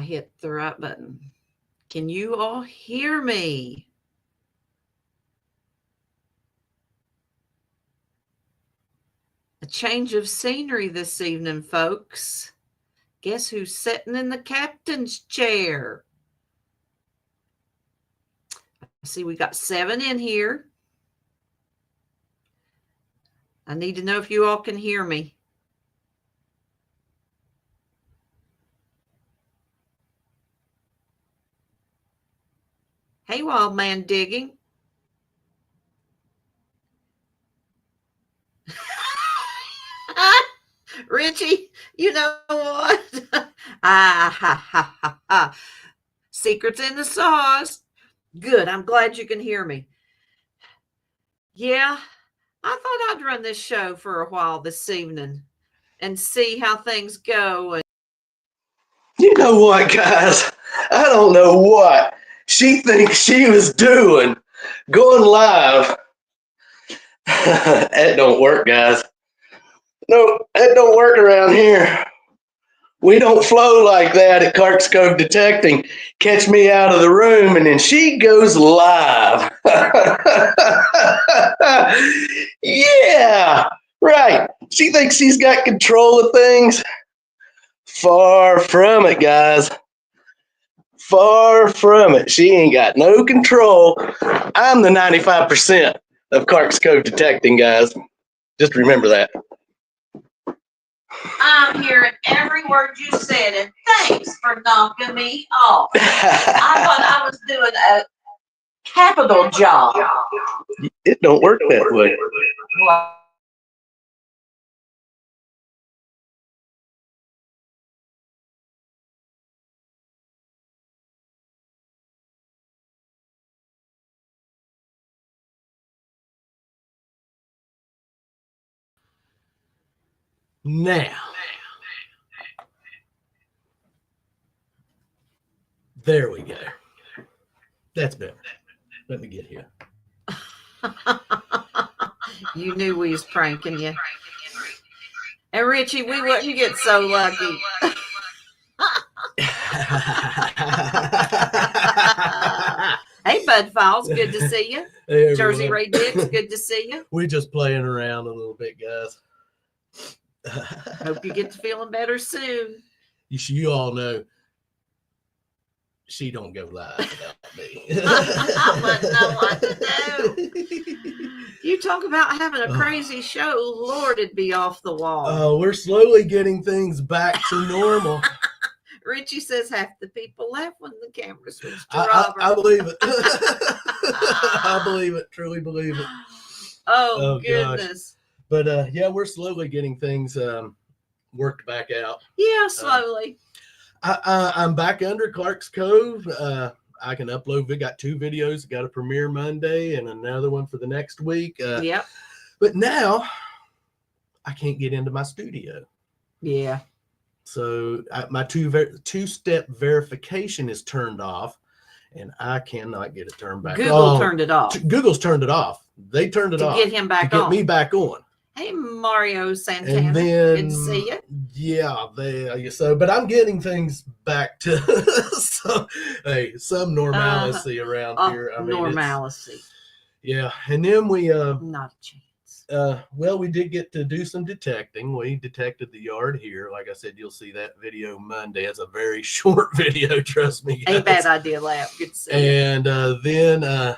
hit the right button. Can you all hear me? A change of scenery this evening, folks. Guess who's sitting in the captain's chair? I see we got 7 in here. I need to know if you all can hear me. Hey, wild man digging. Richie, you know what? Ha. Secrets in the sauce. Good. I'm glad you can hear me. Yeah, I thought I'd run this show for a while this evening and see how things go. You know what, guys? I don't know what she thinks she was doing going live. That don't work, guys. No, that don't work around here. We don't flow like that at Clark's Cove Detecting. Catch me out of the room and then she goes live. Yeah, right. She thinks she's got control of things. Far from it, guys. Far from it. She ain't got no control. I'm the 95% of Clark's Cove Detecting, guys. Just remember that. I'm hearing every word you said, and thanks for knocking me off. I thought I was doing a capital job. It don't work that way. Well, now, there we go. That's better. Let me get here. you knew we was pranking you. And Richie, we wouldn't get so lucky. Hey, Bud Files, good to see you. Hey, Jersey Ray Dix, good to see you. We're just playing around a little bit, guys. Hope you get to feeling better soon. You all know she don't go live without me. I wouldn't know what to do. You talk about having a crazy show, Lord, it'd be off the wall. We're slowly getting things back to normal. Richie says half the people left when the camera switched to Robert. I believe it. I believe it. Truly believe it. Oh goodness. Gosh. But yeah, we're slowly getting things worked back out. Yeah, slowly. I'm back under Clark's Cove. I can upload. We got 2 videos. Got a premiere Monday and another one for the next week. Yep. But now I can't get into my studio. Yeah. So my two-step verification is turned off, and I cannot get it turned back on. Google turned it off. Google's turned it off. They turned it off to get him back to on. Get me back on. Hey, Mario Santana. And then, good to see you. Yeah, but I'm getting things back to some normalcy around here. I mean, normalcy. Yeah, and then we not a chance. Well, we did get to do some detecting. We detected the yard here. Like I said, you'll see that video Monday. It's a very short video, trust me, guys. A bad idea, Lab. Good to see you. And then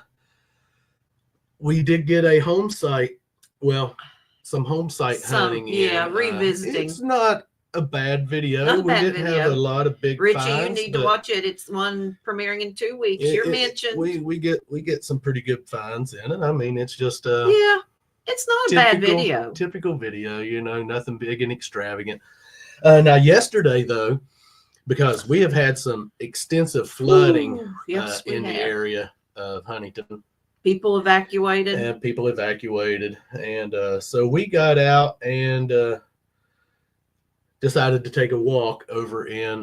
we did get a home site. Well, some home site hunting. Yeah, revisiting. It's not a bad video. Not a we bad didn't video. have a lot of big Richie, finds, you need to watch it. It's one premiering in 2 weeks. You're mentioned. We get some pretty good finds in it. I mean, it's just yeah, it's not a bad video. Typical video, nothing big and extravagant. Now, yesterday though, because we have had some extensive flooding in the area of Huntington. People evacuated. And people evacuated. And so we got out and decided to take a walk over in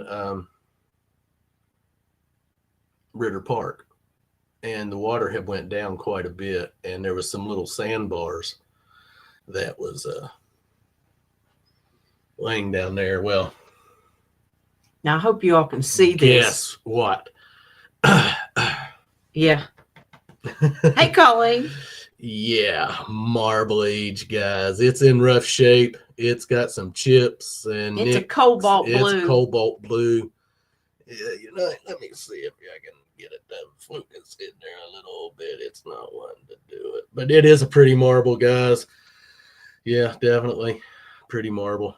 Ritter Park. And the water had went down quite a bit. And there was some little sandbars that was laying down there. Well, Now I hope you all can see this. Guess what? Yeah. Hey, Colleen. Yeah, Marble Age, guys. It's in rough shape. It's got some chips and It's a cobalt blue. It's cobalt blue. Yeah, let me see if I can get it to focus in there a little bit. It's not wanting to do it, but it is a pretty marble, guys. Yeah, definitely pretty marble.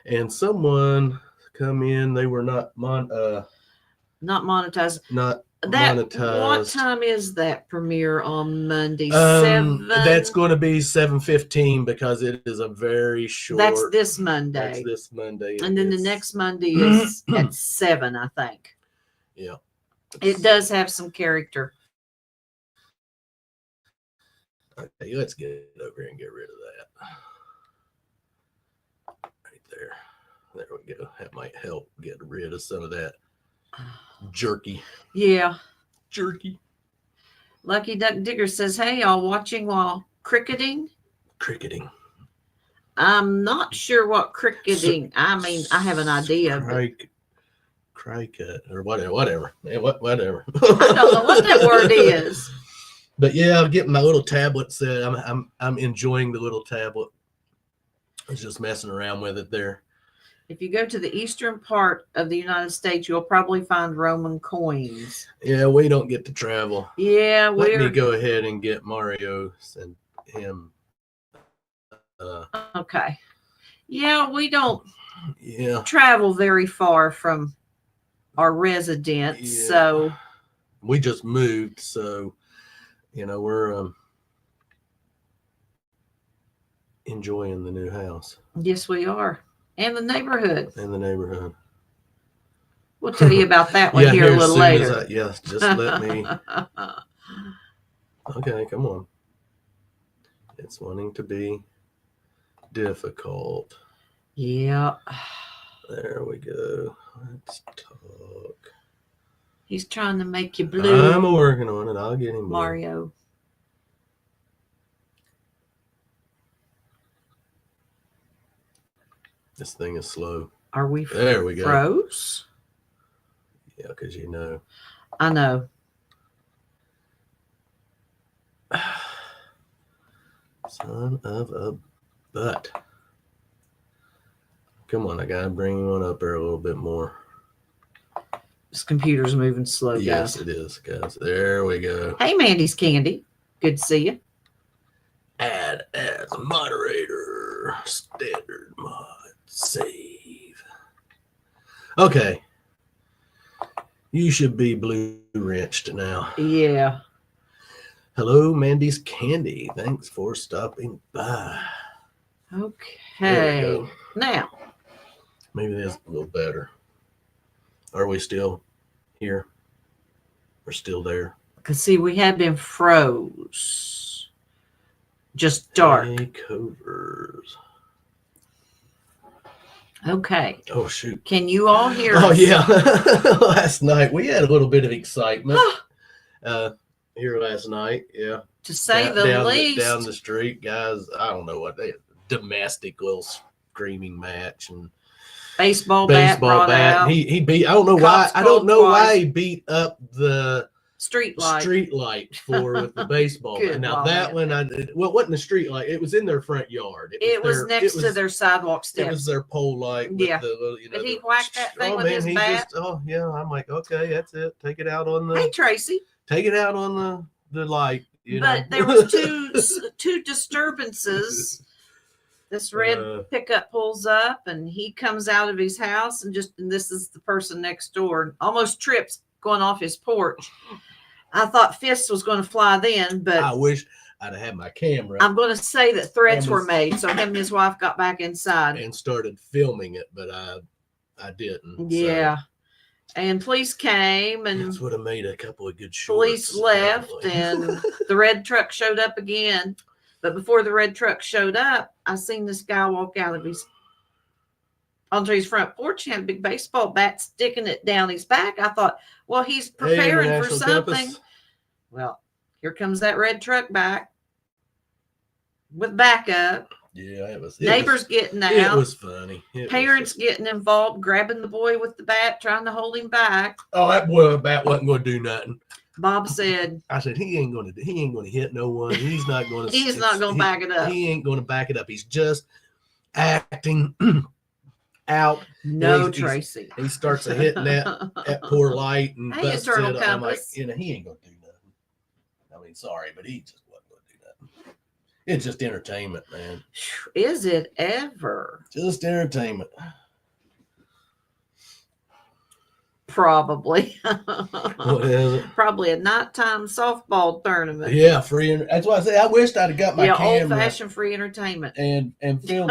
And someone come in. They were not monetized. What time is that premiere on Monday? 7. That's going to be 7:15 because it is a very short. That's this Monday. That's this Monday. And then the next Monday is at 7, I think. Yeah. It does have some character. Okay, let's get it over here and get rid of that. Right there. There we go. That might help get rid of some of that jerky. Yeah. Jerky. Lucky Duck Digger says, hey, y'all watching while cricketing? Cricketing. I'm not sure what cricketing. I mean, I have an idea. Cricket or whatever. Whatever. I don't know what that word is. But yeah, I'm getting my little tablet set. I'm enjoying the little tablet. I was just messing around with it there. If you go to the eastern part of the United States, you'll probably find Roman coins. Yeah, we don't get to travel. Yeah, let me go ahead and get Mario and him. Okay. Yeah, we don't travel very far from our residence, so we just moved, so we're enjoying the new house. Yes, we are. And the neighborhood. We'll tell you about that one here a little later. Just let me. Okay, come on. It's wanting to be difficult. Yeah. There we go. Let's talk. He's trying to make you blue. I'm working on it. I'll get him blue. Mario. This thing is slow. Are we there we go. Froze? Yeah, because I know. Son of a butt. Come on, I gotta bring one up there a little bit more. This computer's moving slow, guys. Yes, it is, guys. There we go. Hey, Mandy's Candy. Good to see you. Add as moderator. Standard mod. Save. Okay. You should be blue wrenched now. Yeah. Hello, Mandy's Candy. Thanks for stopping by. Okay. Now. Maybe that's a little better. Are we still here? We're still there. Because, see, we have been froze. Just dark. Covers. Okay. Oh, shoot. Can you all hear us? Oh, yeah. Last night, we had a little bit of excitement here last night. Yeah. To say the least. Down the street, guys, I don't know what they domestic little screaming match and baseball bat. Out. He beat. I don't know why. I don't know why he beat up the street light for with the baseball. Now that one, it wasn't the street light. It was in their front yard. It was next to their sidewalk steps. It was their pole light. Yeah. But he whacked that thing with his bat. I'm like, okay, that's it. Take it out on the. Hey, Tracy. Take it out on the light. But there was two disturbances. This red pickup pulls up and he comes out of his house and this is the person next door, almost trips going off his porch. I thought fists was going to fly then, but I wish I'd have had my camera. I'm going to say that threats were made. So him and his wife got back inside and started filming it, but I didn't. Yeah. So. And police came and this would have made a couple of good shorts. Police left and the red truck showed up again. But before the red truck showed up, I seen this guy walk out of onto his front porch. He had a big baseball bat sticking it down his back. I thought, well, he's preparing for something. Compass. Well, here comes that red truck back with backup. Yeah, Neighbors getting It out. was funny. Parents getting involved, grabbing the boy with the bat, trying to hold him back. Oh, that boy bat wasn't going to do nothing. Bob said, I said he ain't going to hit no one. He's not going to. He's not going to back it up. He ain't going to back it up. He's just acting out. No, He's- Tracy. He starts a hitting that poor light and Hey, busts internal it. I'm like, compass. he ain't going to do nothing. I mean, sorry, but he just wasn't going to do nothing. It's just entertainment, man. Is it ever? Just entertainment. Probably. What is it? Probably a nighttime softball tournament. Yeah, that's why I say I wished I'd have got my Yeah, camera old-fashioned free entertainment. and film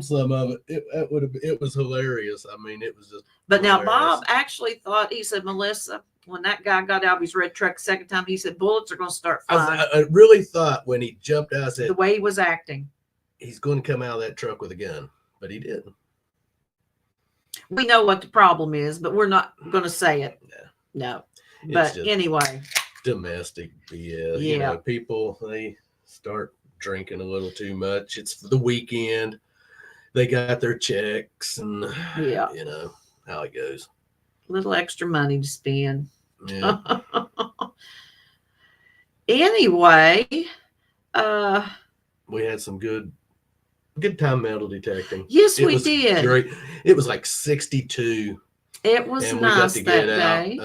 some of it. It was hilarious. I mean, it was just. But now hilarious. Bob actually thought, he said, Melissa, when that guy got out of his red truck the second time, he said bullets are going to start flying. I really thought when he jumped out, I said The way he was acting. he's going to come out of that truck with a gun, but he didn't. We know what the problem is, but we're not going to say it. No. It's But just anyway, domestic BS. Yeah. You know, people, they start drinking a little too much. It's the weekend. They got their checks and, Yeah. you know, how it goes. little extra money to spend. Yeah. Anyway, We had some good time metal detecting. yes, It we was did. Great. It was like 62. It was And we got nice to that get out. day.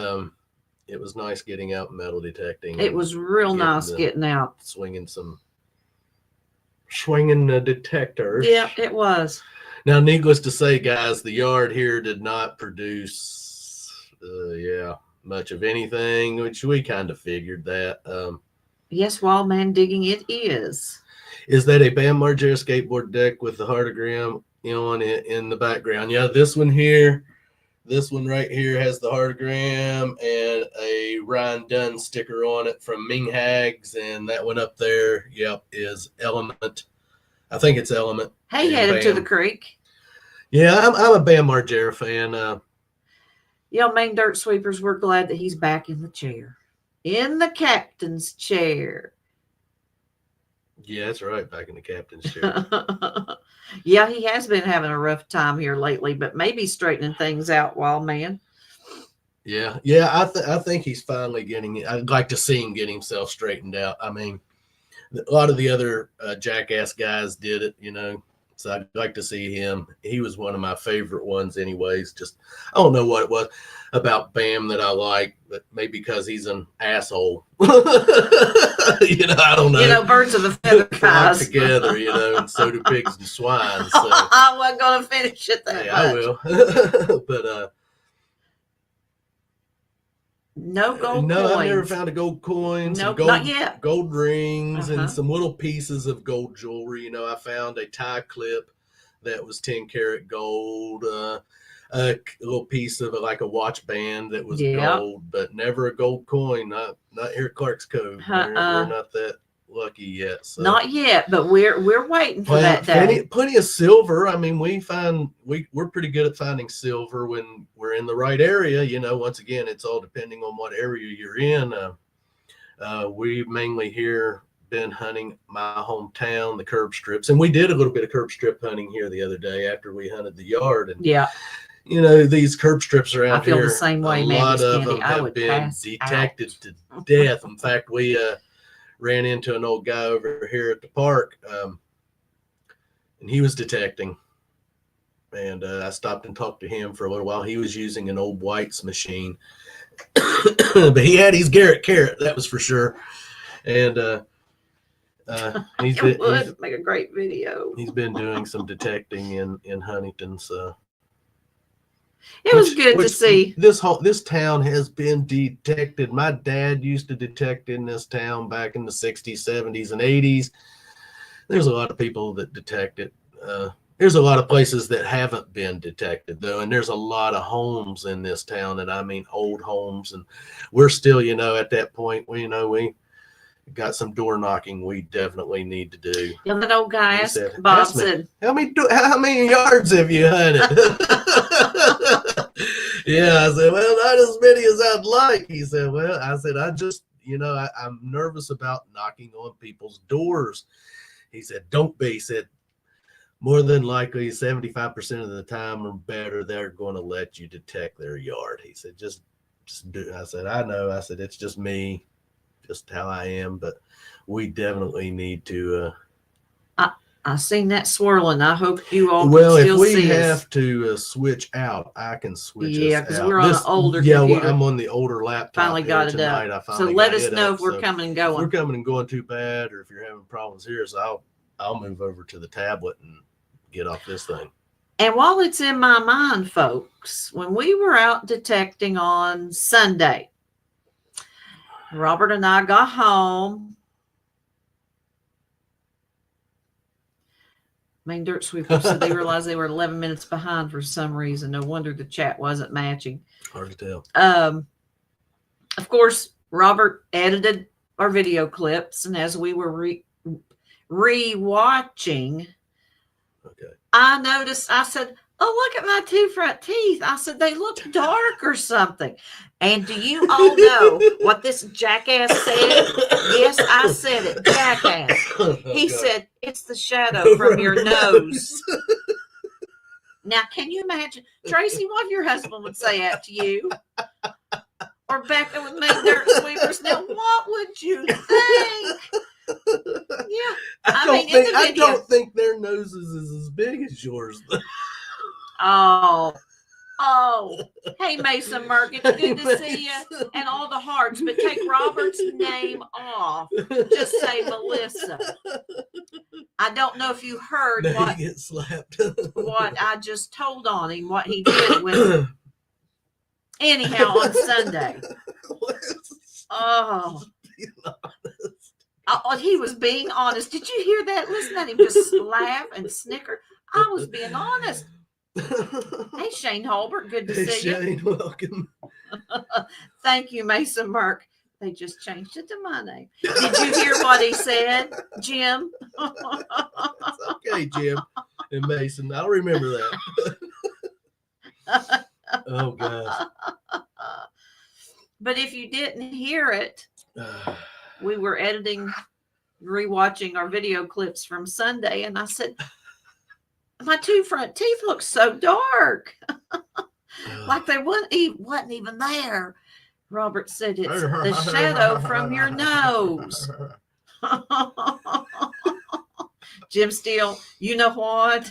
It was nice getting out metal detecting. It and was real getting nice the- getting out. swinging the detectors. Yeah, it was. Now, needless to say, guys, the yard here did not produce, much of anything, which we kind of figured that. Yes, wild man digging it is. Is that a Bam Margera skateboard deck with the heartogram on it in the background? Yeah, this one right here has the heartogram and a Ryan Dunn sticker on it from Ming Hags, and that one up there, is Element. I think it's Element. Hey, Yeah, headed to Bam. the creek. Yeah, I'm a Bam Margera fan. Yeah, Maine Dirt Sweepers, we're glad that he's back in the chair. In the captain's chair. Yeah, that's right. Back in the captain's chair. Yeah, he has been having a rough time here lately, but maybe straightening things out, wild man. Yeah. I think he's finally getting it. I'd like to see him get himself straightened out. I mean, a lot of the other jackass guys did it, So I'd like to see him. He was one of my favorite ones, anyways. Just I don't know what it was about Bam that I like, but maybe because he's an asshole. I don't know. Birds of a feather Flock guys. together, and so do pigs and swine. So I wasn't going to finish it that hey, much. I will. But No gold no, coins. I've never found a gold coin. some Nope, gold, not yet. Gold rings Uh-huh. and some little pieces of gold jewelry. I found a tie clip that was 10 karat gold. A little piece of like a watch band that was Yeah. gold, but never a gold coin. Not here at Clark's Cove. We're not that lucky yet. So. Not yet, but we're waiting for that day. Plenty of silver. I mean, we're pretty good at finding silver when we're in the right area. Once again, it's all depending on what area you're in. We mainly here been hunting my hometown, the curb strips, and we did a little bit of curb strip hunting here the other day after we hunted the yard. And Yeah. these curb strips around I feel here. the same way, a Mandy's lot of Candy. them I have would been pass detected out. to death. In fact, we ran into an old guy over here at the park, and he was detecting. And I stopped and talked to him for a little while. He was using an old White's machine, but he had his Garrett carrot, that was for sure. And It would make a great video. he's been doing some detecting in Huntington. So It was good to see. This town has been detected. My dad used to detect in this town back in the 60s, 70s, and 80s. There's a lot of people that detect it. There's a lot of places that haven't been detected, though, and there's a lot of homes in this town, and I mean old homes, and we're still, at that point, we got some door knocking we definitely need to do. And that old guy He asked, said, Bob "Ask me." said, How many yards have you hunted? Yeah, I said, well, not as many as I'd like. He said, well, I said, I just, I'm nervous about knocking on people's doors. He said, don't be. He said, more than likely 75% of the time or better, they're going to let you detect their yard. He said, just do. I said, I know. I said, it's just me, just how I am, but we definitely need to. I seen that swirling. I hope you all Well, can if still we see have us. to switch out, I can switch Yeah, us because out. we're on an older Yeah, well, computer. I'm on the older laptop. Finally here got it tonight. up. I So finally let got us it know up. if we're So coming and if we're going. coming and going too bad, or if you're having problems here, so I'll move over to the tablet and get off this thing. And while it's in my mind, folks, when we were out detecting on Sunday, Robert and I got home. Main Dirt Sweeper said they realized they were 11 minutes behind for some reason. No wonder the chat wasn't matching. Hard to tell. Of course, Robert edited our video clips, and as we were re-watching, Okay. I noticed, I said, oh, look at my two front teeth. I said, they look dark or something. And do you all know what this jackass said? Yes, I said it, jackass. He said, it's the shadow from your nose. Now, can you imagine, Tracy, what your husband would say that to you? Or Becca with Main Dirt Sweepers. Now, what would you think? Yeah. I don't think their noses is as big as yours. Oh, hey, Mason Merck, it's good to see you and all the hearts, but take Robert's name off. Just say Melissa. I don't know if you heard Now what you get slapped. what I just told on him, what he did when, anyhow, on Sunday. Oh, he was being honest. Did you hear that? Listen to him just laugh and snicker. I was being honest. Hey, Shane Holbert, good to see you. Shane, welcome. Thank you, Mason Merck. They just changed it to my name. Did you hear what he said, Jim? It's okay, Jim and Mason. I'll remember that. Oh, gosh. But if you didn't hear it, we were rewatching our video clips from Sunday, and I said, my two front teeth look so dark. Like they wasn't even there. Robert said it's the shadow from your nose. Jim Steele, you know what?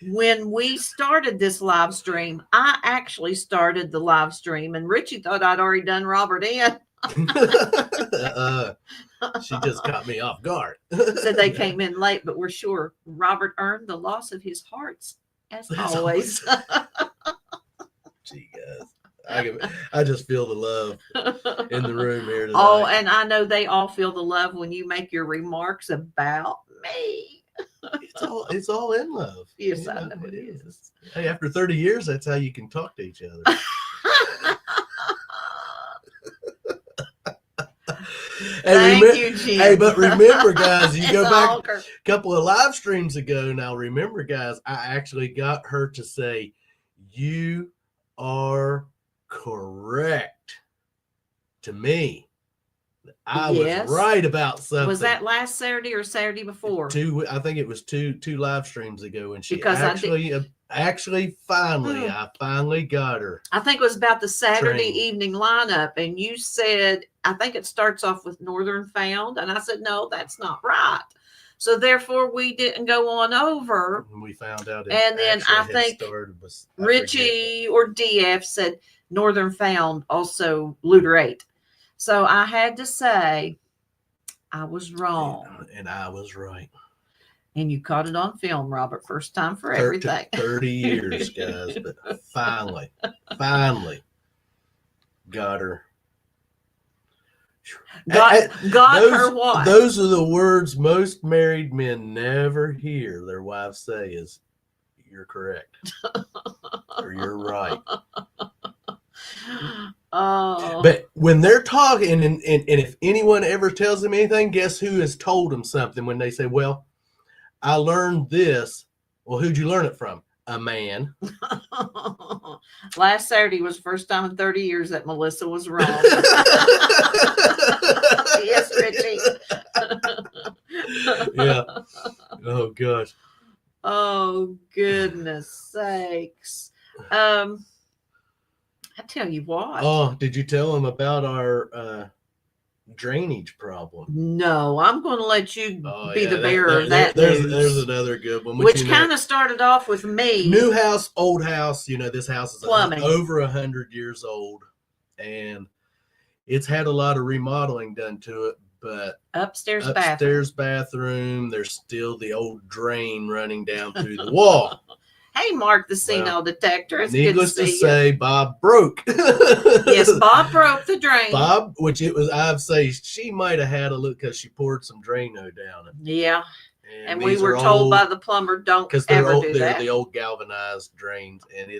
When we started this live stream, I actually started the live stream, and Richie thought I'd already done Robert in. She just caught me off guard. Said they came in late, but we're sure Robert earned the loss of his hearts, as always. Gee, guys. I just feel the love in the room here tonight. Oh, and I know they all feel the love when you make your remarks about me. It's all in love. Yes, I know it is. Hey, after 30 years, that's how you can talk to each other. Thank you, Jim. Hey, but remember, guys, you go back a a couple of live streams ago. Now, remember, guys, I actually got her to say, you are correct to me. I was right about something. Was that last Saturday or Saturday before? I think it was two live streams ago, and she Because I finally got her. I think it was about the Saturday Trained. evening lineup, and you said, I think it starts off with Northern Found, and I said, no, that's not right. So therefore, we didn't go on over. And we found out. And then I think Richie or DF said Northern Found, also Looter 8. So I had to say I was wrong. And I was right. And you caught it on film, Robert. First time for everything. 30 years, guys. But finally got her. Got her what? Those are the words most married men never hear their wives say is, you're correct. Or you're right. Oh. But when they're talking, and if anyone ever tells them anything, guess who has told them something when they say, well, I learned this. Well, who'd you learn it from? a man. Last Saturday was the first time in 30 years that Melissa was wrong. Yes, Richie. Yeah. Oh gosh. Oh, goodness sakes. I tell you what. Oh, did you tell him about our drainage problem? No, I'm going to let you Oh, be yeah, the bearer of that there's news, another good one. which kind of started off with me. New house, old house. You know, this house is Plumbing. over 100 years old, and it's had a lot of remodeling done to it. But Upstairs bathroom, there's still the old drain running down through the wall. Hey, Mark, the Sino detector. It's Needless good to see say, Bob broke. Yes, Bob broke the drain. Bob, which it was, I'd say she might have had a look because she poured some Drano down it. Yeah. And we these were are told old, by the plumber, don't because they're ever old, do they're that. the old galvanized drains, and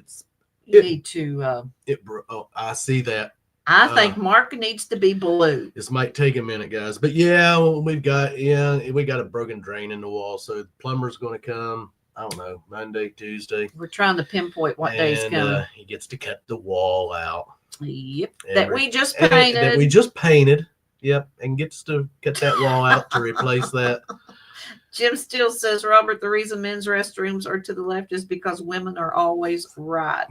You need to. it broke. Oh, I see that. I think Mark needs to be blue. This might take a minute, guys, but yeah, we got a broken drain in the wall, so the plumber's going to come. I don't know, Monday, Tuesday. We're trying to pinpoint what day's coming. He gets to cut the wall out. Yep. And That we just painted. That we just painted. Yep, and gets to cut that wall out to replace that. Jim Steele says, Robert, the reason men's restrooms are to the left is because women are always right.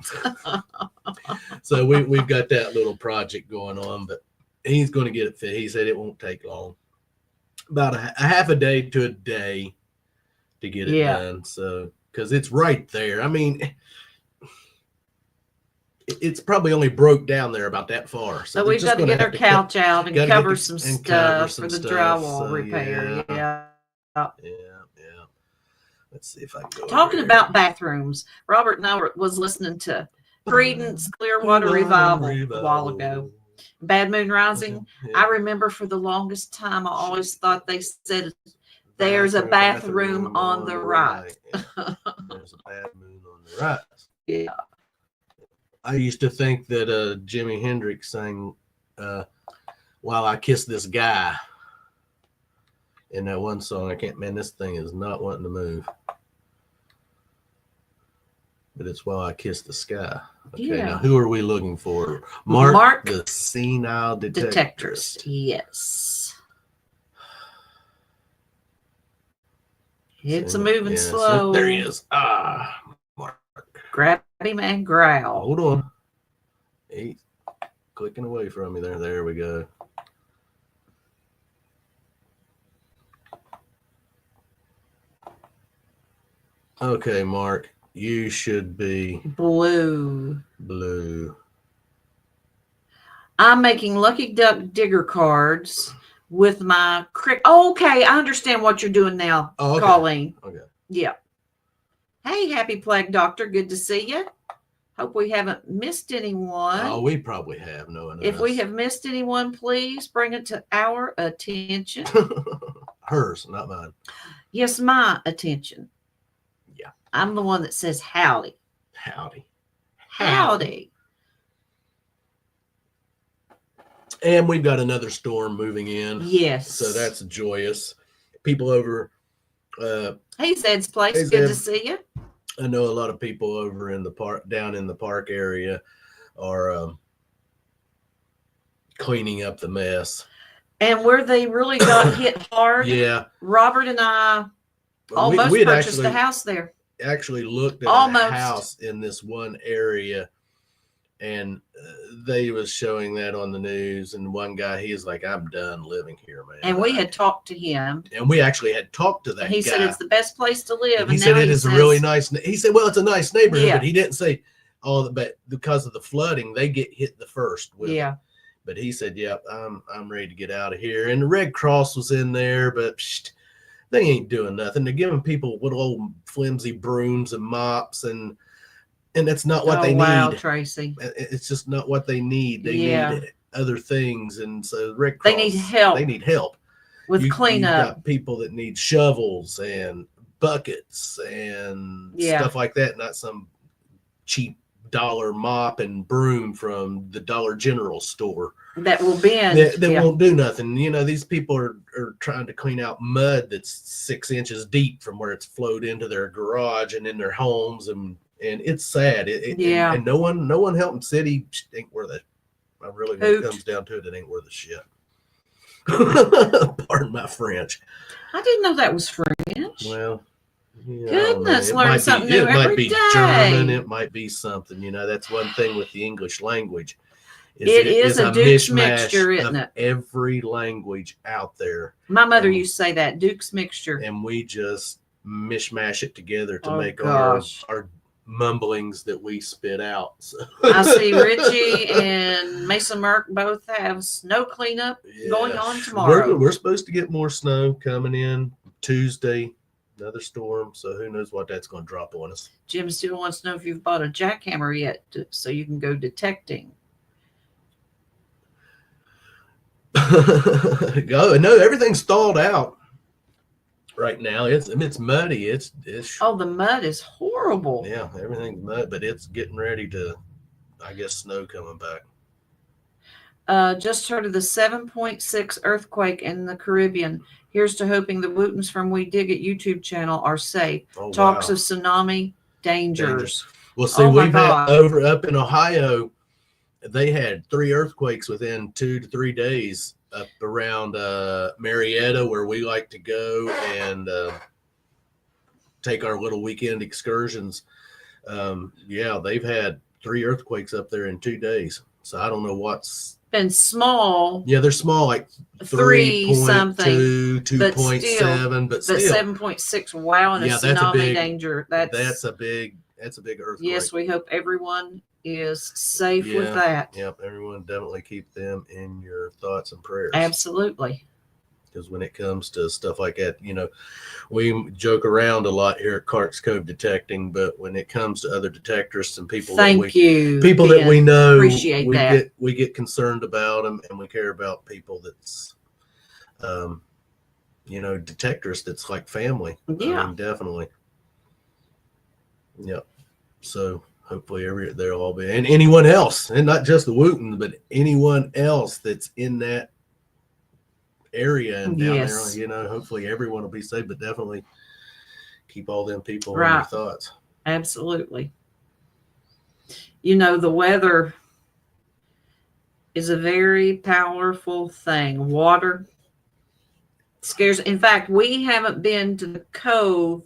So we've got that little project going on, but he's going to get it fit. He said it won't take long. About a half a day to a day to get it done. So, because it's right there. I mean, it's probably only broke down there about that far. So we've got to get our couch out and cover some stuff for the drywall so, repair. Yeah. Let's see if I can go. Talking about bathrooms, Robert and I was listening to Creedence Clearwater Revival a while ago. Bad Moon Rising. Yeah. I remember for the longest time, I always thought they said there's a bathroom on the right. Yeah. There's a bad moon on the right. Yeah. I used to think that Jimi Hendrix sang While I Kiss This Guy in that one song. This thing is not wanting to move. But it's While I Kiss the Sky. Okay, now who are we looking for? Mark the senile detectorist. Yes. It's a moving slow. There he is. Mark. Grab him and growl. Hold on. He's clicking away from me there. There we go. Okay, Mark. You should be blue. I'm making Lucky Duck Digger cards with my crick. Oh, okay, I understand what you're doing now, Colleen. Okay. Yeah. Hey, Happy Plague Doctor. Good to see you. Hope we haven't missed anyone. Oh, we probably have. If we have missed anyone, please bring it to our attention. Hers, not mine. Yes, my attention. Yeah. I'm the one that says howdy. Howdy. And we've got another storm moving in. Yes. So that's joyous. People over. Hey, Zed's place. Hey, good to see you. I know a lot of people over in the park, down in the park area, are cleaning up the mess. And where they really got hit hard. Yeah. Robert and I almost purchased a house there. Actually looked at a house in this one area, and they was showing that on the news, and one guy, he's like, I'm done living here, man. And we had talked to him, and we actually had talked to that guy. He said it's the best place to live, and he said it is a really nice. He said, well, it's a nice neighborhood, but he didn't say but because of the flooding, they get hit the first with it. But he said, yeah, I'm ready to get out of here. And the Red Cross was in there, but they ain't doing nothing. They're giving people little old flimsy brooms and mops, and that's not what they need. Wow, Tracy. It's just not what they need. They need other things. And so Red Cross, they need help. They need help with cleanup. You've got people that need shovels and buckets and stuff like that, not some cheap dollar mop and broom from the Dollar General store that will bend. That won't do nothing. You know, these people are trying to clean out mud that's 6 inches deep from where it's flowed into their garage and in their homes, and and it's sad. Yeah. And no one helping city ain't worth it. I really, when it Hoot. comes down to it, it ain't worth a shit. Pardon my French. I didn't know that was French. Well, yeah, Goodness, learn might something be, new it might every be day. German. It might be something. You know, that's one thing with the English language. It is a Duke's mishmash mixture, isn't of it? every language out there, My mother used to say that, Duke's mixture. and we just mishmash it together to Oh, make gosh. our mumblings that we spit out. So. I see Richie and Mason Merck both have snow cleanup going Yeah. on tomorrow. We're supposed to get more snow coming in Tuesday, another storm. So who knows what that's going to drop on us. Jim still wants to know if you've bought a jackhammer yet so you can go detecting. No, everything's stalled out right now. It's muddy. It's Oh, the mud is horrible. yeah, everything's mud, but it's getting ready to, I guess, snow coming back. Just heard of the 7.6 earthquake in the Caribbean. Here's to hoping the Wootens from We Dig It YouTube channel are safe. Oh, Talks wow. of tsunami dangers. Well, see, Oh, my we've had God. up in Ohio, they had 3 earthquakes within 2 to 3 days up around Marietta, where we like to go and take our little weekend excursions. Yeah, they've had 3 earthquakes up there in 2 days. So I don't know what's Been small, yeah, they're small, like 3 something, 2.2, but 2.7, but but still 7.6. Wow, and a Yeah, that's a tsunami big- danger. that's a big earthquake. Yes, we hope everyone is safe with Yeah. that. Yep, everyone definitely keep them in your thoughts and prayers. Absolutely. Because when it comes to stuff like that, you know, we joke around a lot here at Clark's Cove Detecting, but when it comes to other detectors and people that we know, Appreciate that. we get concerned about them, and we care about people that's, you know, detectors that's like family. Yeah. I mean, definitely. Yep. So hopefully they'll all be, and anyone else, and not just the Wootens, but anyone else that's in that area and down Yes. there, you know, hopefully everyone will be safe, but definitely keep all them people in Right. your thoughts. Absolutely. You know, the weather is a very powerful thing. Water scares. In fact, we haven't been to the cove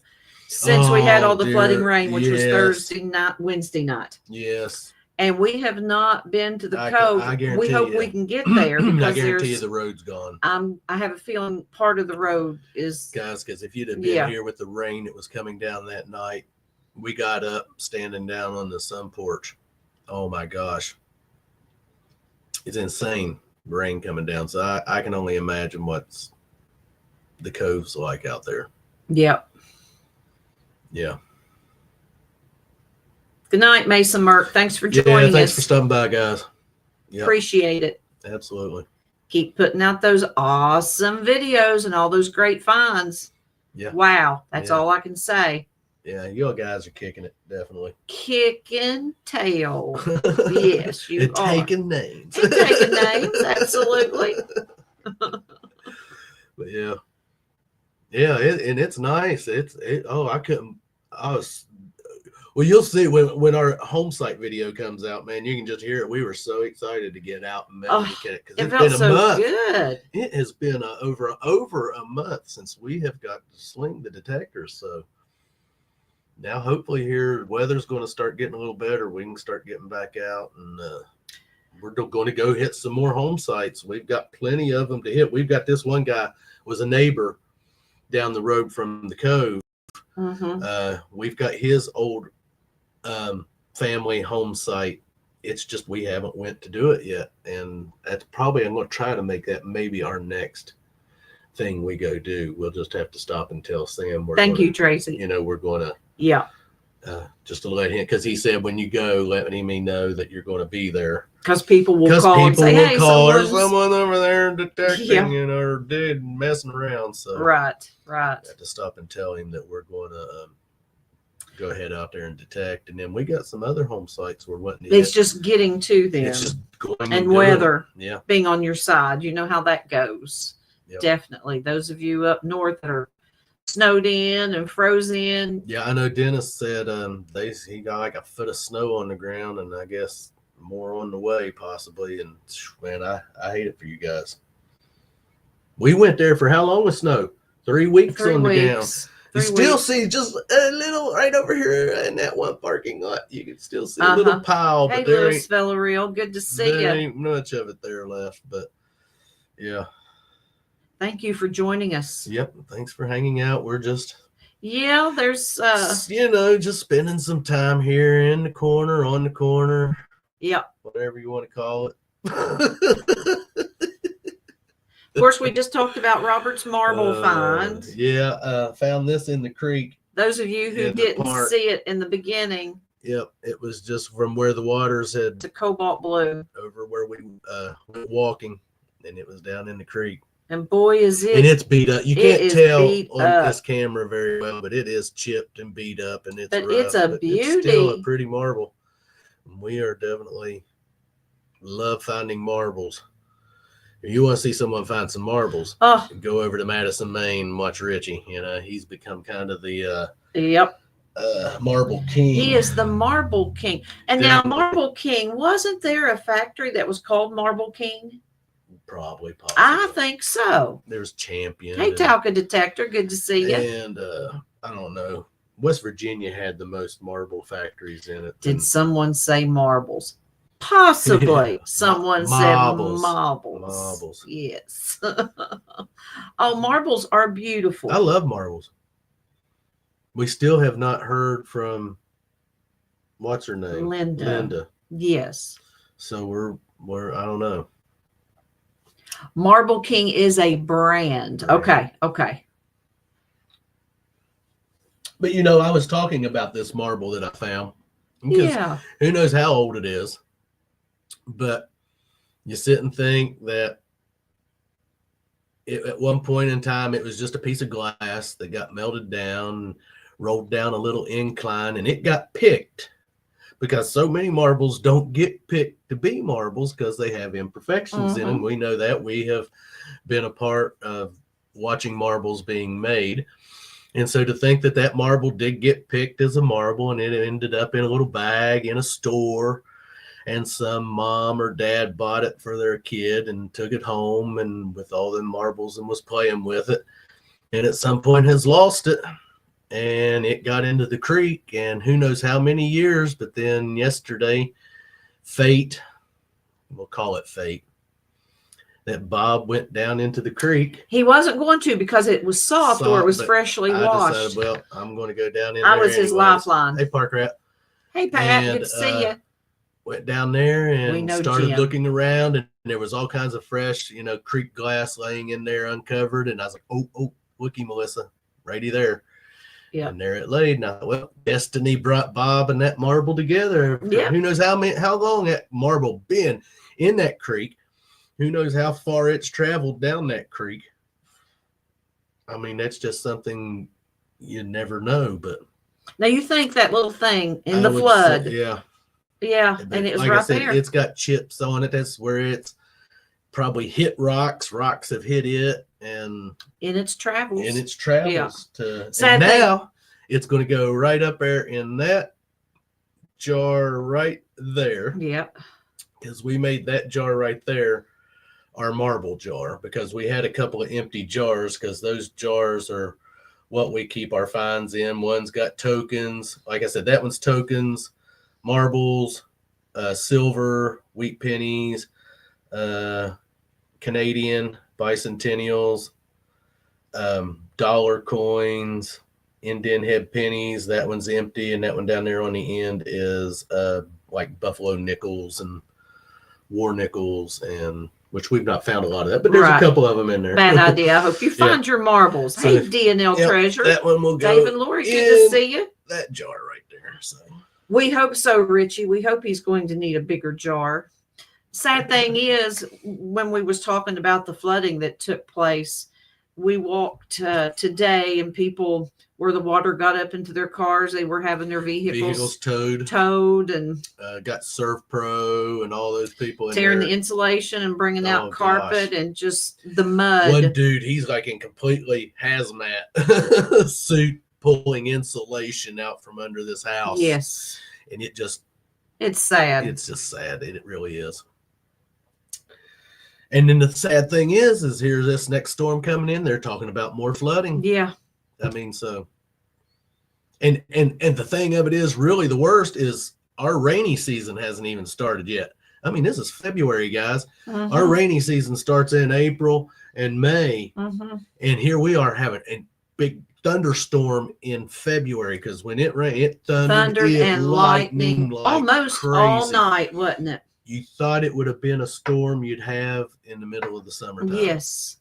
since we had all the dear. flooding rain, which was Yes. Wednesday night. Yes. And we have not been to the I cove. guarantee We hope you. we can get there I because guarantee you the road's gone, I have a feeling part of the road is guys, because if you'd have been Yeah. here with the rain that was coming down that night, we got up standing down on the sun porch. Oh my gosh. It's insane, rain coming down. So I can only imagine what's the cove's like out there. Yep. Yeah. Good night, Mason Merck. Thanks for Yeah, joining thanks us. for stopping by, guys. Yeah, Appreciate it. absolutely. Keep putting out those awesome videos and all those great finds. Yeah. Wow. That's Yeah. all I can say. Yeah, you guys are kicking it, definitely. Kicking tail. Yes, you and are. taking names. And taking names, absolutely. But yeah. Yeah, and it's nice. Well, you'll see when our home site video comes out, man, you can just hear it. We were so excited to get out and Oh, because It it's felt been a so month. good. It has been over a month since we have got to sling the detectors. So now hopefully here weather's going to start getting a little better. We can start getting back out, and we're going to go hit some more home sites. We've got plenty of them to hit. We've got this one guy was a neighbor down the road from the cove. Mm-hmm. We've got his old family home site. It's just we haven't went to do it yet, and that's probably, I'm going to try to make that maybe our next thing we go do. We'll just have to stop and tell Sam Thank you, Tracy. you know, we're going to Yeah. just to let him, because he said when you go, let me know that you're going to be there. Because people will Because call and people say, will hey, call, there's someone's... someone over there detecting, Yeah. you know, or dude messing around. So Right. I have to stop and tell him that we're going to go ahead out there and detect. And then we got some other home sites we're wanting to It's hit. just getting to them. It's just going And doing it. weather Yeah. being on your side. You know how that goes. Yep. Definitely. Those of you up north that are snowed in and froze in. Yeah, I know Dennis said he got like a foot of snow on the ground, and I guess more on the way possibly. And man, I hate it for you guys. We went there for how long with snow? 3 weeks 3 on the ground. weeks. You 3 still weeks. see just a little right over here in that one parking lot. You can still see a little pile, Hey, but there Louis Villarreal, good to see there you. ain't much of it there left. But yeah, Thank you for joining us. yep. Thanks for hanging out. We're just Yeah, there's just spending some time here in the corner, on the corner, yep. whatever you want to call it. Of course, we just talked about Robert's marble find. Yeah, found this in the creek. Those of you who in the didn't park. see it in the beginning, Yep, it was just from where the waters had it's a cobalt blue. over where we went walking, and it was down in the creek. And boy, is And it. it's beat up. You It can't is tell beat on up. this camera very well, but it is chipped and beat up, and it's But rough, it's a but it's still a beauty. pretty marble. We are definitely love finding marbles. If you want to see someone find some marbles, Oh, go over to Madison, Maine, and watch Richie. You know, he's become kind of the yep. marble king. He is the Marble King. And now, Definitely. Marble King, wasn't there a factory that was called Marble King? Probably, possibly. I think so. There's Champion. Hey, and- Talca Detector, good to see you. And I don't know. West Virginia had the most marble factories in it. Did and someone say marbles? Possibly. Yeah. Someone Marbles. said marbles. Marbles. Yes. Oh, marbles are beautiful. I love marbles. We still have not heard from what's her name? Linda. Yes. So we're I don't know. Marble King is a brand. Okay. Okay. But you know, I was talking about this marble that I found. Because Yeah. who knows how old it is. But you sit and think that at one point in time, it was just a piece of glass that got melted down, rolled down a little incline, and it got picked because so many marbles don't get picked to be marbles because they have imperfections in them. We know that. We have been a part of watching marbles being made. And so to think that that marble did get picked as a marble and it ended up in a little bag in a store, and some mom or dad bought it for their kid and took it home and with all the marbles and was playing with it, and at some point has lost it, and it got into the creek, and who knows how many years, but then yesterday, fate, we'll call it fate, that Bob went down into the creek. He wasn't going to because it was soft or it was but freshly I washed. decided, well, I'm going to go down in I there was his anyways. lifeline. Hey, Park Rat. Hey, Pat, And, good to see you. Went down there We and know started Jim. looking around, and there was all kinds of fresh, creek glass laying in there uncovered. And I was like, oh, looky, Melissa, righty there. Yeah. And there it laid. And I thought, well, destiny brought Bob and that marble together. Yeah. Who knows how long that marble been in that creek? Who knows how far it's traveled down that creek? I mean, that's just something you never know. But Now, you think that little thing in the I would flood. say, yeah. Yeah, But and it was like I right said, there. it's got chips on it. That's where it's probably hit rocks. Rocks have hit it, and In its travels. in its travels to. Sad And thing- now it's going to go right up there in that jar right there, Yep. because we made that jar right there our marble jar, because we had a couple of empty jars, because those jars are what we keep our finds in. One's got tokens. Like I said, that one's tokens, marbles, silver, wheat pennies, Canadian bicentennials, dollar coins, Indian head pennies. That one's empty, and that one down there on the end is like buffalo nickels and war nickels, and which we've not found a lot of that, but there's Right. a couple of them in there. Bad idea. I hope you Yeah. find your marbles. So, Hey, DNL Yep, Treasure. that one will go Dave and Lori, good to in see you. that jar right there. So We hope so, Richie. We hope he's going to need a bigger jar. Sad thing is, when we was talking about the flooding that took place, we walked today and people where the water got up into their cars. They were having their vehicles towed and got Surf Pro and all those people in tearing there. the insulation and bringing Oh, out carpet gosh. and just the mud. One dude, he's like in completely hazmat suit, pulling insulation out from under this house. Yes. And It's sad. it's just sad. It really is. And then the sad thing is here's this next storm coming in. They're talking about more flooding. Yeah. I mean, so, and the thing of it is, really the worst is our rainy season hasn't even started yet. I mean, this is February, guys. Mhm. Our rainy season starts in April and May, Mhm. and here we are having a big thunderstorm in February because when it rained, it thundered and lightning like almost crazy. all night, wasn't it? You thought it would have been a storm you'd have in the middle of the summertime. Yes.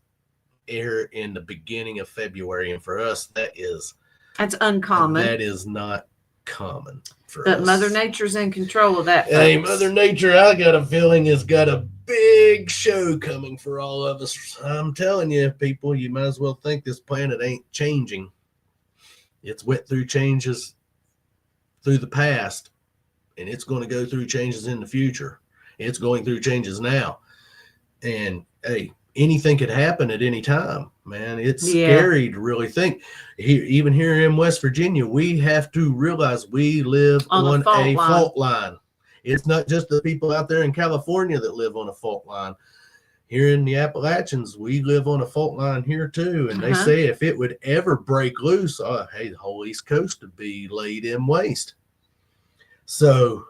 Here in the beginning of February, and for us, That's uncommon. That is not common for But us. Mother Nature's in control of that. Hey, folks. Mother Nature, I got a feeling has got a big show coming for all of us. I'm telling you, people, you might as well think this planet ain't changing. It's went through changes through the past, and it's going to go through changes in the future. It's going through changes now. And hey, anything could happen at any time, man. It's scary to really think. Even here in West Virginia, we have to realize we live on a fault line. It's not just the people out there in California that live on a fault line. Here in the Appalachians, we live on a fault line here too. And they say if it would ever break loose, hey, the whole East Coast would be laid in waste. So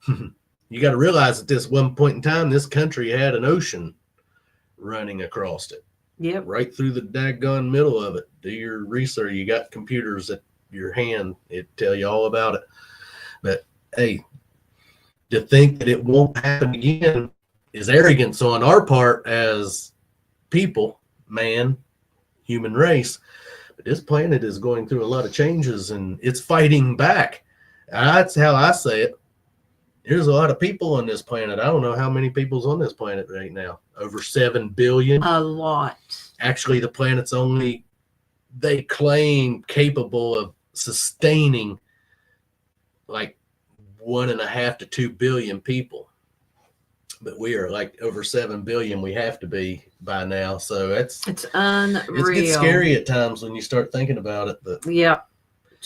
you got to realize at this one point in time, this country had an ocean running across it. Yep. Right through the daggone middle of it. Do your research. You got computers at your hand. It tell you all about it. But hey, to think that it won't happen again is arrogance on our part as people, man, human race. But this planet is going through a lot of changes and it's fighting back. That's how I say it. There's a lot of people on this planet. I don't know how many people's on this planet right now. Over 7 billion. A lot. Actually, the planet's only, they claim, capable of sustaining like 1.5 to 2 billion people. But we are like over 7 billion. We have to be by now. So it's unreal. It gets scary at times when you start thinking about it. But yeah.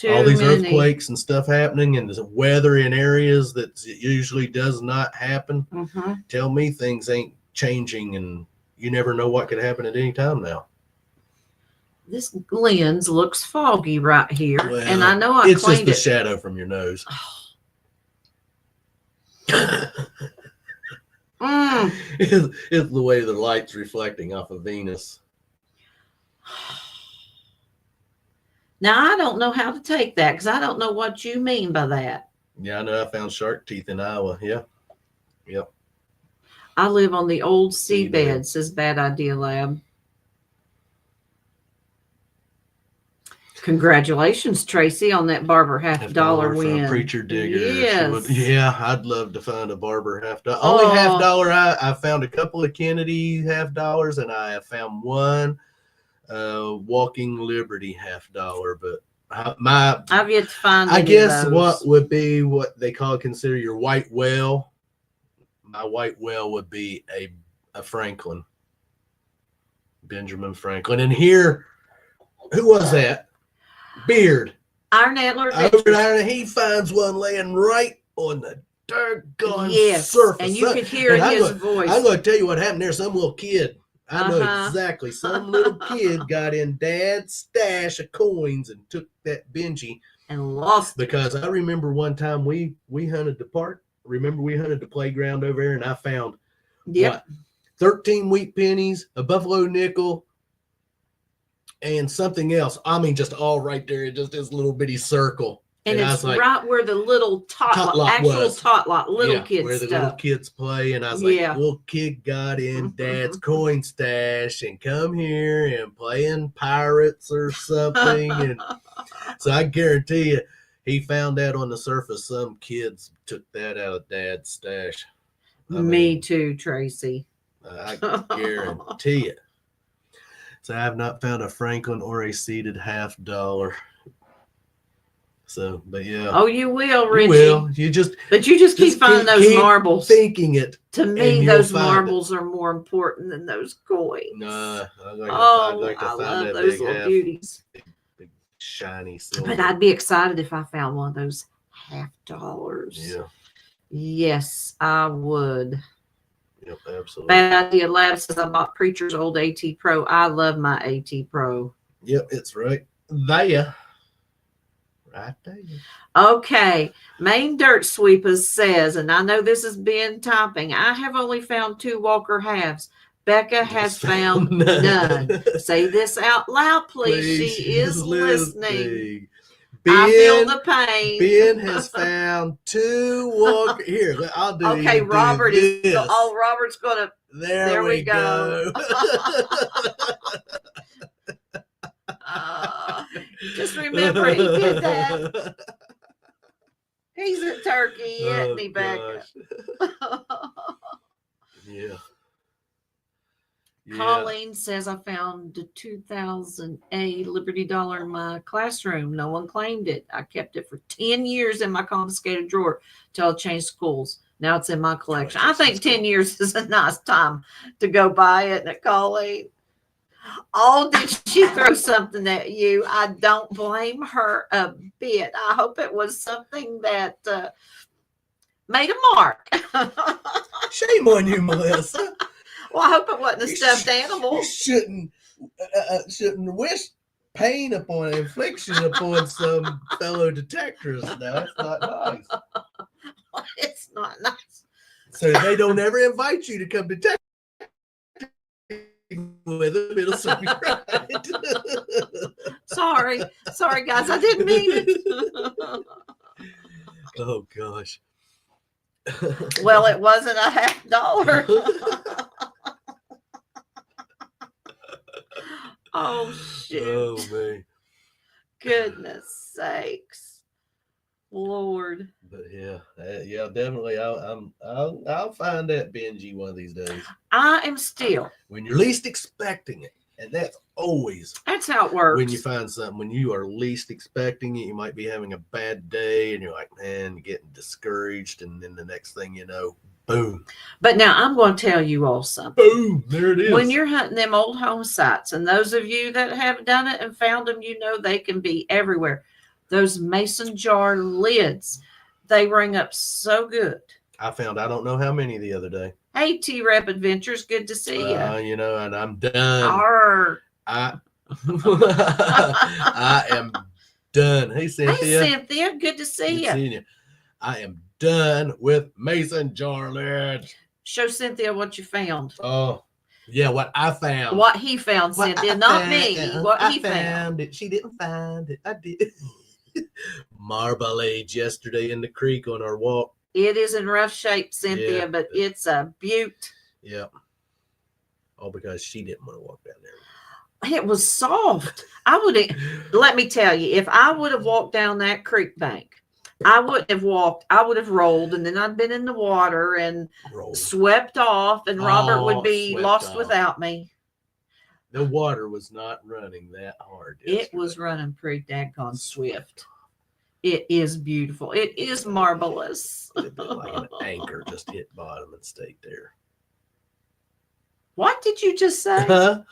All these earthquakes and stuff happening, and the weather in areas that usually does not happen. Mm-hmm. Tell me things ain't changing, and you never know what could happen at any time now. This lens looks foggy right here, Well, and I know it's just the shadow from your nose. It's the way the light's reflecting off of Venus. Now, I don't know how to take that because I don't know what you mean by that. Yeah, I know. I found shark teeth in Iowa. Yeah. Yep. I live on the old seabed, says Bad Idea Lab. Congratulations, Tracy, on that Barber $50 win. Preacher Digger. Yes. Yeah, I'd love to find a Barber $50. Only $50. I found a couple of Kennedy $50, and I have found one Walking Liberty $50. But I've yet to find. I guess what would be what they consider your white whale. My white whale would be a Franklin, Benjamin Franklin. And here, who was that? Beard. Iron Antler. Over there, he finds one laying right on the doggone surface. And you could hear his voice. I'm going to tell you what happened there. Some little kid. I know exactly. Some little kid got in Dad's stash of coins and took that Benji and lost. Because I remember one time we hunted the park. Remember we hunted the playground over there, and I found 13 wheat pennies, a buffalo nickel, and something else. I mean, just all right there, just this little bitty circle. And it's like, right where the little tot lot little kids where the little kids play. And I was like, little kid got in Dad's coin stash and come here and playing pirates or something. And so I guarantee you, he found that on the surface. Some kids took that out of Dad's stash. Me too, Tracy. I guarantee it. So I have not found a Franklin or a seated $50. So, but yeah. Oh, you will, You Richie. will. You just But you just keep finding those keep marbles. thinking it. To and me, you'll those find it. marbles are more important than those coins. Nah, I'd like Oh, I'd like to I find love that those big little half, beauties. big shiny silver. But I'd be excited if I found one of those $50. Yeah. Yes, I would. Yep, absolutely. Bad Idea Lab says I bought Preacher's old AT Pro. I love my AT Pro. Yep, it's right there. Right there. Okay, Main Dirt Sweepers says, and I know this is Ben typing, I have only found 2 Walker halves. Becca has found none. Say this out loud, please. She is listening. I feel the pain. Ben has found 2 Walker. Here, I'll do. Okay, Robert is. this. Oh, Robert's gonna. There we go. Just remember he did that. He's a turkey, isn't he, Becca? Yeah. Colleen says I found the 2000 Liberty Dollar in my classroom. No one claimed it. I kept it for 10 years in my confiscated drawer till I changed schools. Now it's in my collection. I think 10 years is a nice time to go buy it, isn't it, Colleen? Oh, did she throw something at you? I don't blame her a bit. I hope it was something that made a mark. Shame on you, Melissa. Well, I hope it wasn't a stuffed animal. You shouldn't wish pain upon infliction upon some fellow detectives. Now that's not nice. It's not nice. So they don't ever invite you to come detect with them. It'll serve you right. Sorry, guys, I didn't mean it. Oh gosh. Well, it wasn't a $50. Oh shoot! Oh man. Goodness sakes, Lord. But yeah, definitely. I'll find that Benji one of these days I am still. when you're least expecting it, and that's always That's how it works. when you find something when you are least expecting it. You might be having a bad day, and you're like, man, getting discouraged, and then the next thing you know, boom, But now I'm going to tell you all something. boom, there it is. When you're hunting them old home sites, and those of you that have done it and found them, you know they can be everywhere. Those mason jar lids, they ring up so good. I found I don't know how many the other day. Hey, T-Rep Adventures, good to see you. You know, and I'm done. Arr. I am done. Hey, Cynthia. Hey, Cynthia, good to see you. Seeing you. I am done with mason jar lids. Show Cynthia what you found. Oh, yeah, what I found. What he found, What Cynthia, I not found, me. What I he found. it. She didn't find it. I did. Marmalade yesterday in the creek on our walk. It is in rough shape, Cynthia, Yeah. but it's a beaut. Yeah. All because she didn't want to walk down there. It was soft. Let me tell you, if I would have walked down that creek bank, I wouldn't have walked. I would have rolled, and then I'd been in the water and Roll. swept off, and Robert would be Swept lost off. without me. The water was not running that hard. It was running pretty daggone swift. It is beautiful. It is marvelous. It'd been like an anchor just hit bottom and stayed there. What did you just say? Huh?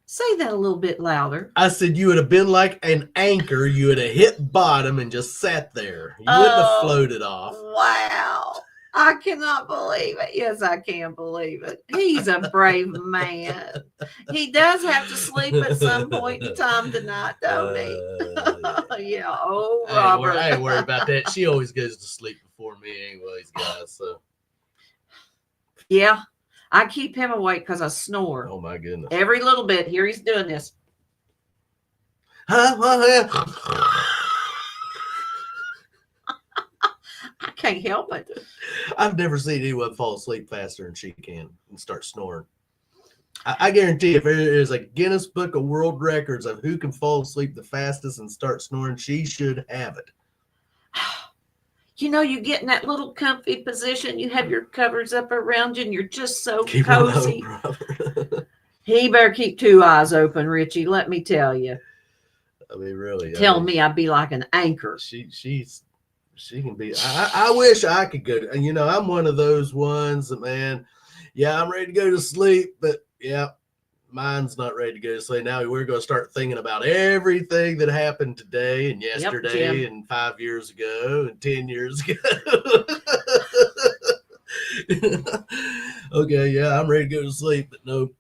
Say that a little bit louder. I said you would have been like an anchor. You would have hit bottom and just sat there. You wouldn't have Oh. floated off. Wow. I cannot believe it. Yes, I can believe it. He's a brave man. He does have to sleep at some point in time tonight, don't he? Yeah. Oh, Robert. I ain't worried about that. She always goes to sleep before me anyways, guys. So, Yeah. I keep him awake because I snore. oh my goodness. Every little bit. Here he's doing this. Huh? I can't help it. I've never seen anyone fall asleep faster than she can and start snoring. I guarantee if there is a Guinness Book of World Records of who can fall asleep the fastest and start snoring, she should have it. You know, you get in that little comfy position. You have your covers up around you, and you're just so Keep it low, cozy. brother. He better keep two eyes open, Richie. Let me tell you. I mean, really. Tell me I'd be like an anchor. She can be. I wish I could go. You know, I'm one of those ones that, man, yeah, I'm ready to go to sleep, but yeah, mine's not ready to go to sleep. Now we're going to start thinking about everything that happened today and yesterday Jim. and 5 years ago and 10 years ago. Okay, yeah, I'm ready to go to sleep, but nope.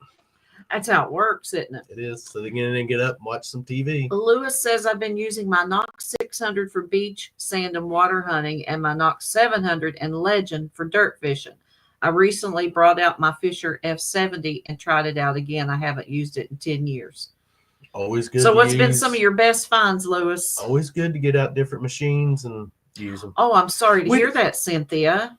That's how it works, isn't it? It is. So they get up and watch some TV. Lewis says, I've been using my Knox 600 for beach, sand, and water hunting, and my Knox 700 and Legend for dirt fishing. I recently brought out my Fisher F70 and tried it out again. I haven't used it in 10 years. Always good. So what's been some of your best finds, Lewis? Always good to get out different machines and use them. Oh, I'm sorry to hear that, Cynthia.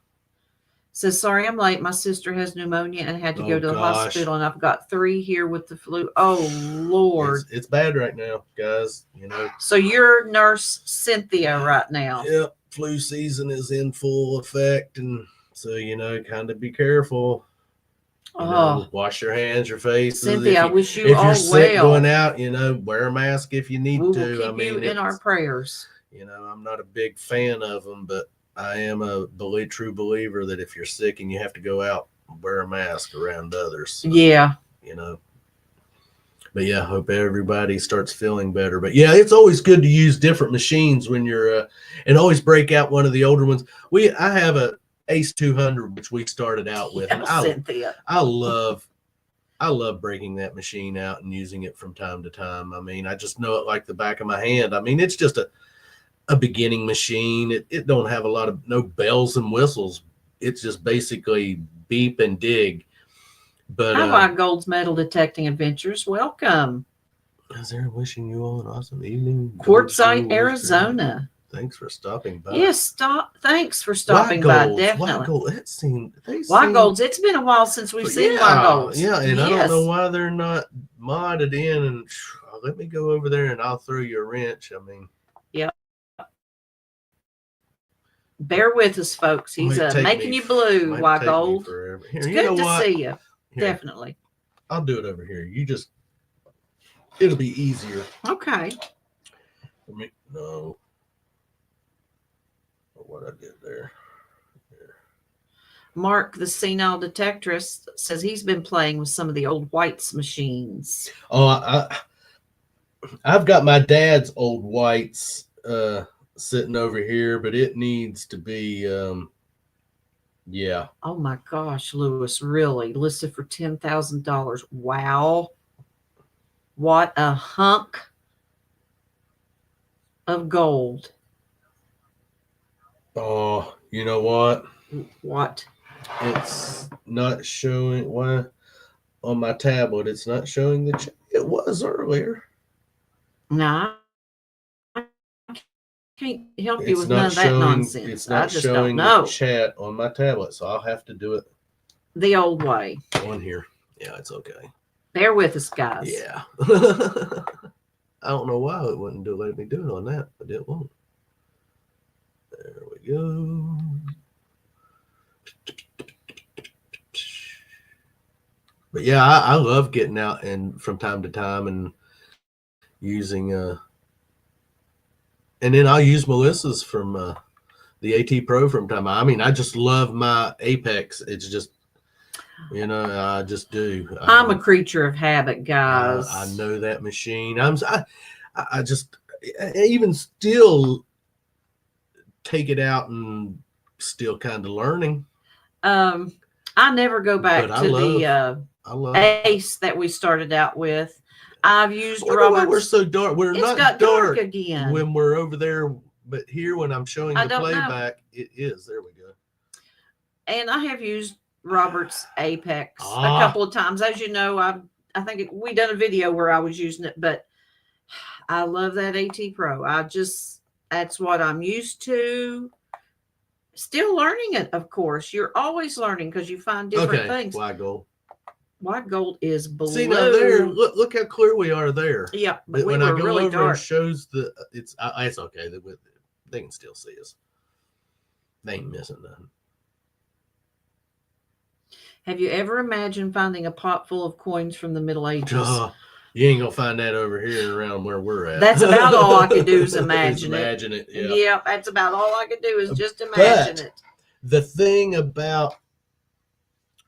Says, sorry I'm late. My sister has pneumonia and had to go to the hospital, and I've got 3 here with the flu. Oh, Lord. It's bad right now, guys. You know. So you're Nurse Cynthia right now. Yep. Flu season is in full effect, and so, you know, kind of be careful. You know, wash your hands, your face. Cynthia, I wish you if all you're sick well. going out, you know, wear a mask if you need we to. Will keep I mean, you in our prayers. You know, I'm not a big fan of them, but I am a true believer that if you're sick and you have to go out, wear a mask around others. So, yeah. You know. But yeah, hope everybody starts feeling better. But yeah, it's always good to use different machines when you're, and always break out one of the older ones. I have a Ace 200, which we started out with. Yeah, And Cynthia. I love breaking that machine out and using it from time to time. I mean, I just know it like the back of my hand. I mean, it's just a beginning machine. It don't have a lot of no bells and whistles. It's just basically beep and dig. But Hi, Gold's Metal Detecting Adventures. Welcome. Is there wishing you all an awesome evening? Quartzsite, Arizona. Thanks for stopping by. Yes, thanks for stopping by. Definitely. White Golds. It's been a while since we've seen White Golds. Yeah, and I don't know why they're not modded in. And let me go over there and I'll throw you a wrench. I mean, yeah. Bear with us, folks. He's making you blue, White Gold. It's good to see you. Here, definitely. I'll do it over here. It'll be easier. Okay. No. What I did there. Here. Mark, the senile detectorist, says he's been playing with some of the old Whites machines. Oh, I've got my dad's old Whites sitting over here, but it needs to be yeah. Oh my gosh, Lewis, really? Listed for $10,000. Wow. What a hunk of gold. Oh, you know what? What? It's not showing. Why on my tablet it's not showing the chat. It was earlier. No, I can't help you with none of that nonsense. It's not I just showing don't know. the chat on my tablet, so I'll have to do it the old way. On here. Yeah, it's okay. Bear with us, guys. Yeah. I don't know why it wouldn't let me do it on that, but it won't. There we go. But yeah, I love getting out and from time to time and using and then I'll use Melissa's from the AT Pro from time. I mean, I just love my Apex. It's just, you know, I just do. I'm a creature of habit, guys. I know that machine. I just even still take it out and still kind of learning. I never go back to the Ace that we started out with. I've used Robert's. We're so dark. We're it's not got dark again when we're over there, but here when I'm showing the playback, it is. There we go. And I have used Robert's Apex a couple of times. As you know, I think we done a video where I was using it, but I love that AT Pro. That's what I'm used to. Still learning it, of course. You're always learning because you find different things. White gold. White gold is blue. See now there, look how clear we are there. Yeah, but when I go really over dark. and shows it's okay. They can still see us. They ain't missing nothing. Have you ever imagined finding a pot full of coins from the Middle Ages? You ain't gonna find that over here around where we're at. That's about all I could do is Is imagine it. imagine it. Yeah. Yeah, that's about all I could do is just imagine But- it. The thing about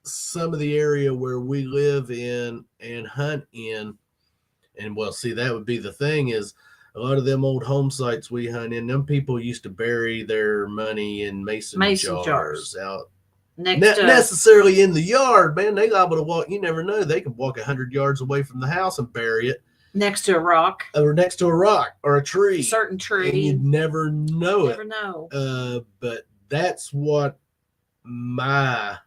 some of the area where we live in and hunt in, and well, see, that would be the thing is a lot of them old home sites we hunt in, them people used to bury their money in mason jars out. Next Not to necessarily in the yard, man. They liable to walk. You never know. They can walk 100 yards away from the house and bury it, next to a rock, or next to a rock or a tree. a certain And tree. you'd never know Never it. know. But that's what I'd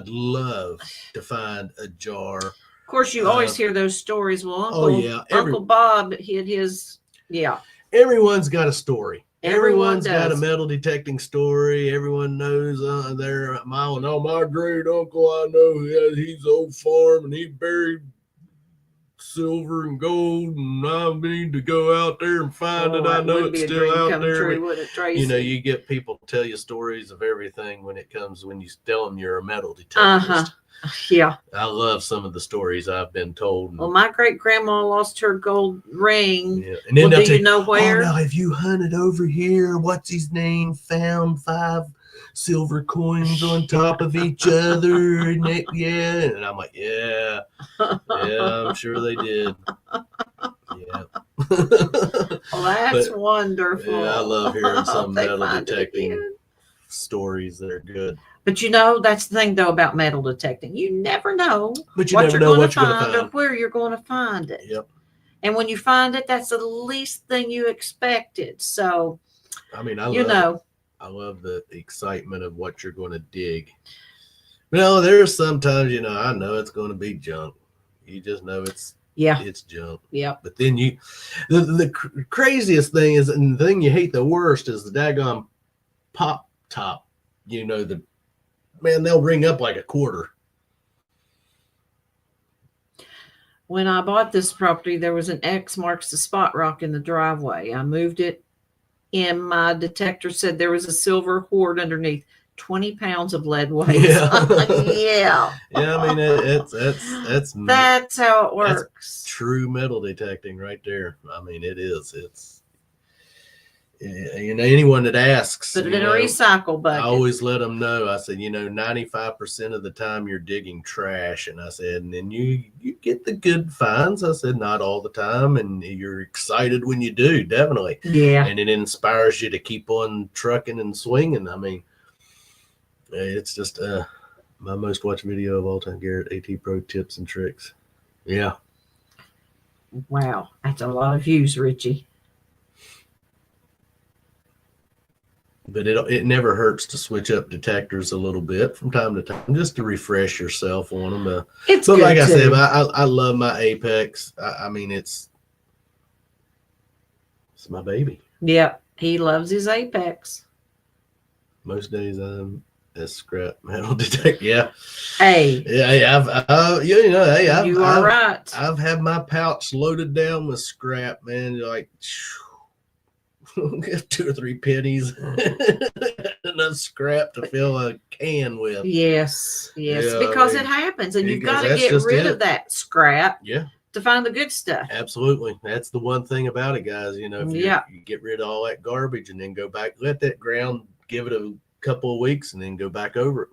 love to find a jar. Of course, you always hear those stories. Well, Uncle Bob hid his. Yeah. Everyone's got a story. Everyone Everyone's got a does. metal detecting story. Everyone knows my great uncle. I know he's old farm and he buried silver and gold, and I need to go out there and find it. I that know would be it's a still dream out come there. true, wouldn't it, Tracy? You know, you get people to tell you stories of everything when you tell them you're a metal detectorist. Uh-huh. Yeah. I love some of the stories I've been told. Well, my great grandma lost her gold ring. Yeah. And then Well, they'll do you say, know where? "Oh, now have you hunted over here? What's his name? Found 5 silver coins on top of each other." And and I'm like, yeah, I'm sure they did. Yeah. Well, that's But, wonderful. yeah, I love hearing some They metal find it detecting again. stories that are good. But you know, that's the thing though about metal detecting. You never know But you what never you're know going what to you're going find to or find. where you're going to find it. Yep. And when you find it, that's the least thing you expected. So, I mean, I love the excitement of what you're going to dig. Well, there's sometimes, I know it's going to be junk. You just know it's junk. Yeah. But then the craziest thing is, and the thing you hate the worst is the daggone pop top. They'll ring up like a quarter. When I bought this property, there was an X marks the spot rock in the driveway. I moved it and my detector said there was a silver hoard underneath. 20 pounds of lead weight. Yeah. Yeah. Yeah, I mean, That's how it works. true metal detecting right there. I mean, it is. It's anyone that asks, Put it in a recycle bucket. I always let them know. I said, 95% of the time you're digging trash, and I said, and then you get the good finds. I said, not all the time, and you're excited when you do, definitely. Yeah. And it inspires you to keep on trucking and swinging. I mean, it's just my most watched video of all time, Garrett AT Pro tips and tricks. Yeah. Wow, that's a lot of views, Richie. But it never hurts to switch up detectors a little bit from time to time, just to refresh yourself on them. It's but good like I too. said, I love my Apex. I mean, it's my baby. Yep, he loves his Apex. Most days I'm a scrap metal detector. Yeah. Hey. Yeah. I've right. I've had my pouch loaded down with scrap, man. Like 2 or 3 pennies, enough scrap to fill a can with. Yes, Yeah, because it happens, and you've got to get rid of that scrap. Yeah. To find the good stuff. Absolutely. That's the one thing about it, guys. If you get rid of all that garbage and then go back, let that ground, give it a couple of weeks and then go back over it.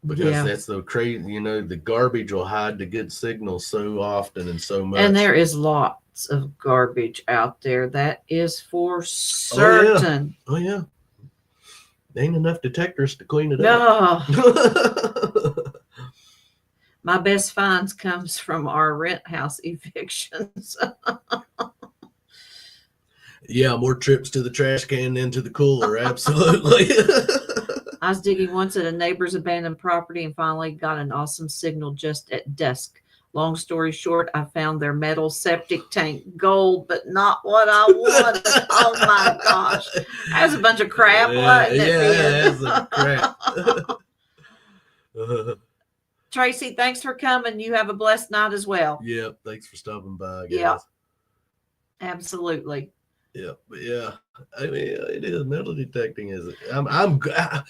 Because that's the crazy, the garbage will hide the good signals so often and so much. And there is lots of garbage out there. That is for certain. Oh, yeah. There ain't enough detectors to clean it up. No. My best finds comes from our rent house evictions. Yeah, more trips to the trash can than to the cooler. Absolutely. I was digging once at a neighbor's abandoned property and finally got an awesome signal just at dusk. Long story short, I found their metal septic tank gold, but not what I wanted. Oh my gosh. That was a bunch of crap, wasn't it? Yeah, that's a crap. Tracy, thanks for coming. You have a blessed night as well. Yep. Thanks for stopping by, guys. Yeah. Absolutely. Yeah, but yeah, I mean, it is metal detecting. Is it? The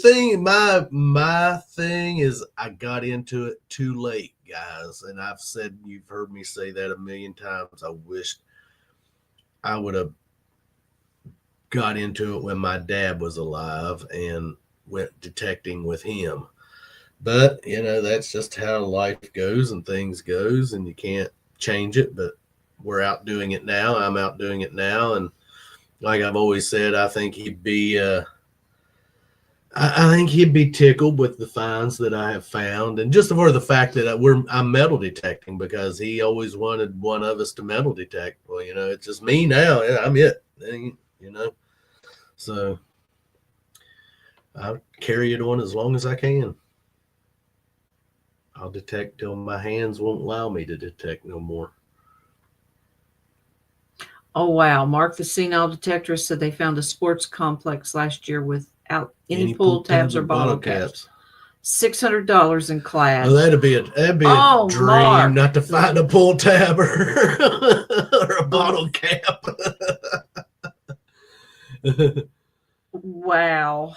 thing, my thing is, I got into it too late, guys, and I've said, you've heard me say that a million times. I wish I would have got into it when my dad was alive and went detecting with him. But that's just how life goes and things goes, and you can't change it. But we're out doing it now. I'm out doing it now, and like I've always said, I think he'd be. I think he'd be tickled with the finds that I have found, and just for the fact that I'm metal detecting, because he always wanted one of us to metal detect. Well, it's just me now. Yeah, I'm it. So I'll carry it on as long as I can. I'll detect till my hands won't allow me to detect no more. Oh, wow. Mark the Senile Detector said they found a sports complex last year without any pull tabs or bottle caps. $600 in class. Oh, that'd be a dream, Mark. not to find a pull tab or a bottle cap. Wow.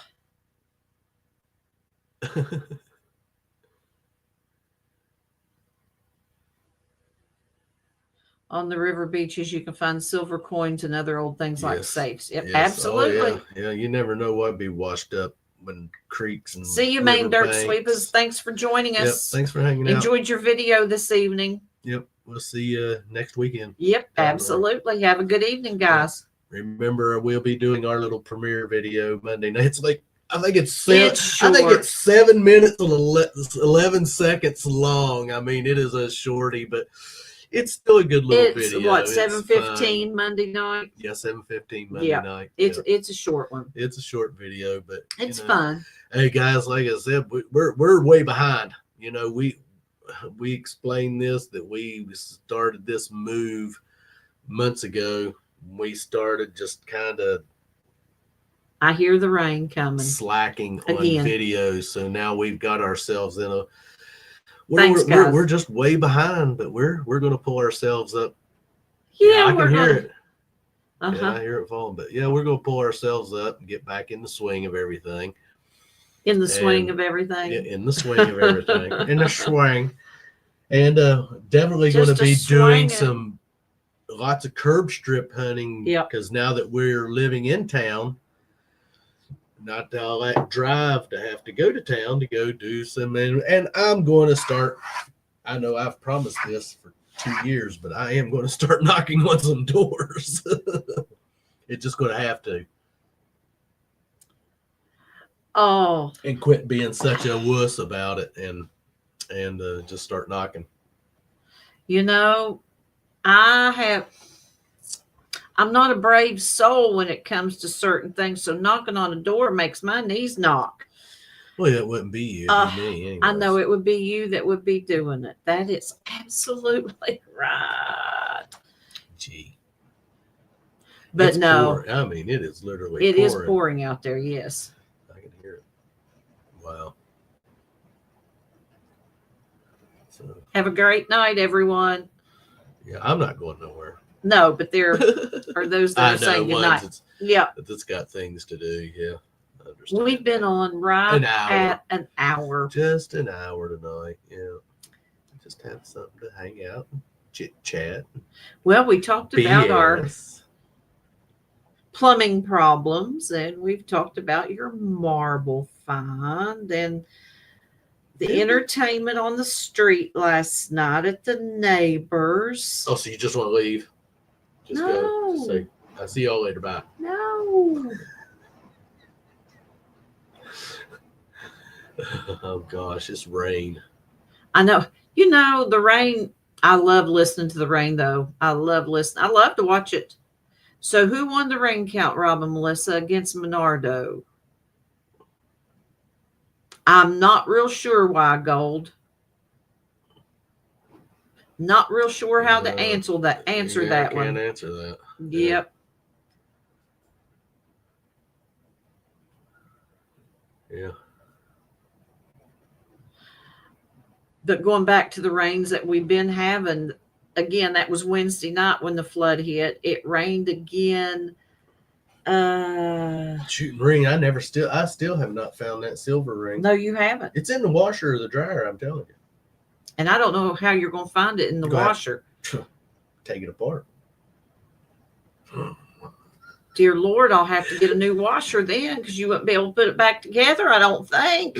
On the river beaches, you can find silver coins and other old things like safes. Yep, yes. absolutely. Oh, yeah. You never know what be washed up when creeks and see you, Maine Dirt banks. Sweepers. Thanks for joining us. Yep, thanks for hanging out. Enjoyed your video this evening. Yep, we'll see you next weekend. Yep, absolutely. Have a good evening, guys. Yep. Remember, we'll be doing our little premiere video Monday night. It's like, I think it's 7 minutes and 11 seconds long. I mean, it is a shorty, but it's still a good little video. It's what, 7:15 Monday night? Yeah, 7:15 Monday night. It's a short one. It's a short video, but it's fun. Hey guys, like I said, we're way behind. We explained this, that we started this move months ago. We started just kind of, I hear the rain coming, slacking on videos. So now we've got ourselves in a. We're just way behind, but we're going to pull ourselves up. Yeah, I can hear it. Yeah, I hear it falling, but yeah, we're going to pull ourselves up and get back in the swing of everything. In the swing of everything. In the swing of everything. In the swing. And definitely going to be doing lots of curb strip hunting. Because now that we're living in town, not all that drive to have to go to town to go do some. And I'm going to start, I know I've promised this for 2 years, but I am going to start knocking on some doors. It's just going to have to. Oh. And quit being such a wuss about it and just start knocking. I'm not a brave soul when it comes to certain things, so knocking on a door makes my knees knock. Well, it wouldn't be you, it'd be me anyways. I know it would be you that would be doing it. That is absolutely right. Gee. But it's no. Pouring. I mean, it is literally pouring. It is pouring out there, yes. I can hear it. Wow. So, have a great night, everyone. Yeah, I'm not going nowhere. No, but there are those that are saying goodnight. Yeah. That's got things to do. Yeah. We've been on at an hour. Just an hour tonight. Yeah. Just have something to hang out and chit chat. Well, we talked about our plumbing problems, and we've talked about your marble find and the entertainment on the street last night at the neighbors. Oh, so you just want to leave? Just go. Just say, I'll see y'all later. Bye. No. Oh gosh, it's rain. I know. The rain. I love listening to the rain, though. I love listening. I love to watch it. So, who won the rain count, Rob and Melissa, against Menardo? I'm not real sure why, Gold. Not real sure how to answer that. I That one. Can't answer that. Yep. Yeah. But going back to the rains that we've been having, again, that was Wednesday night when the flood hit. It rained again. Shooting ring. I still have not found that silver ring. No, you haven't. It's in the washer or the dryer, I'm telling you. And I don't know how you're going to find it in the Go ahead. washer. Take it apart. Dear Lord, I'll have to get a new washer then because you wouldn't be able to put it back together, I don't think.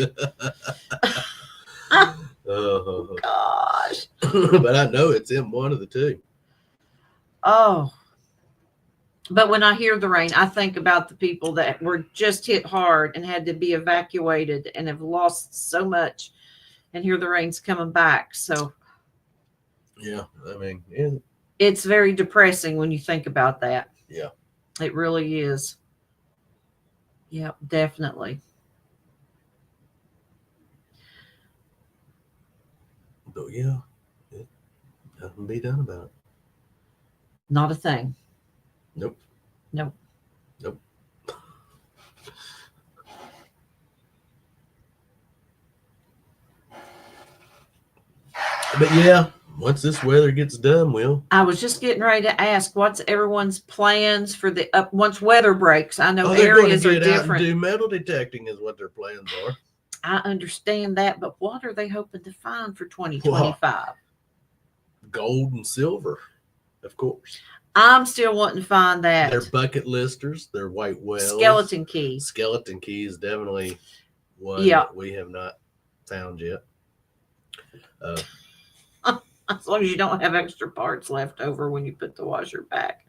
Gosh. But I know it's in one of the two. Oh. But when I hear the rain, I think about the people that were just hit hard and had to be evacuated and have lost so much. And here the rain's coming back. So yeah, I mean, yeah. It's very depressing when you think about that. Yeah. It really is. Yep, definitely. But yeah, nothing can be done about it. Not a thing. Nope. Nope. Nope. But yeah, once this weather gets done, I was just getting ready to ask, what's everyone's plans for the once weather breaks? I know they're areas going are to get out different. and do metal detecting is what their plans are. I understand that, but what are they hoping to find for 2025? Gold and silver, of course. I'm still wanting to find that. They're bucket listers. They're white whales. Skeleton keys. Skeleton keys, definitely one Yeah. that we have not found yet. As long as you don't have extra parts left over when you put the washer back.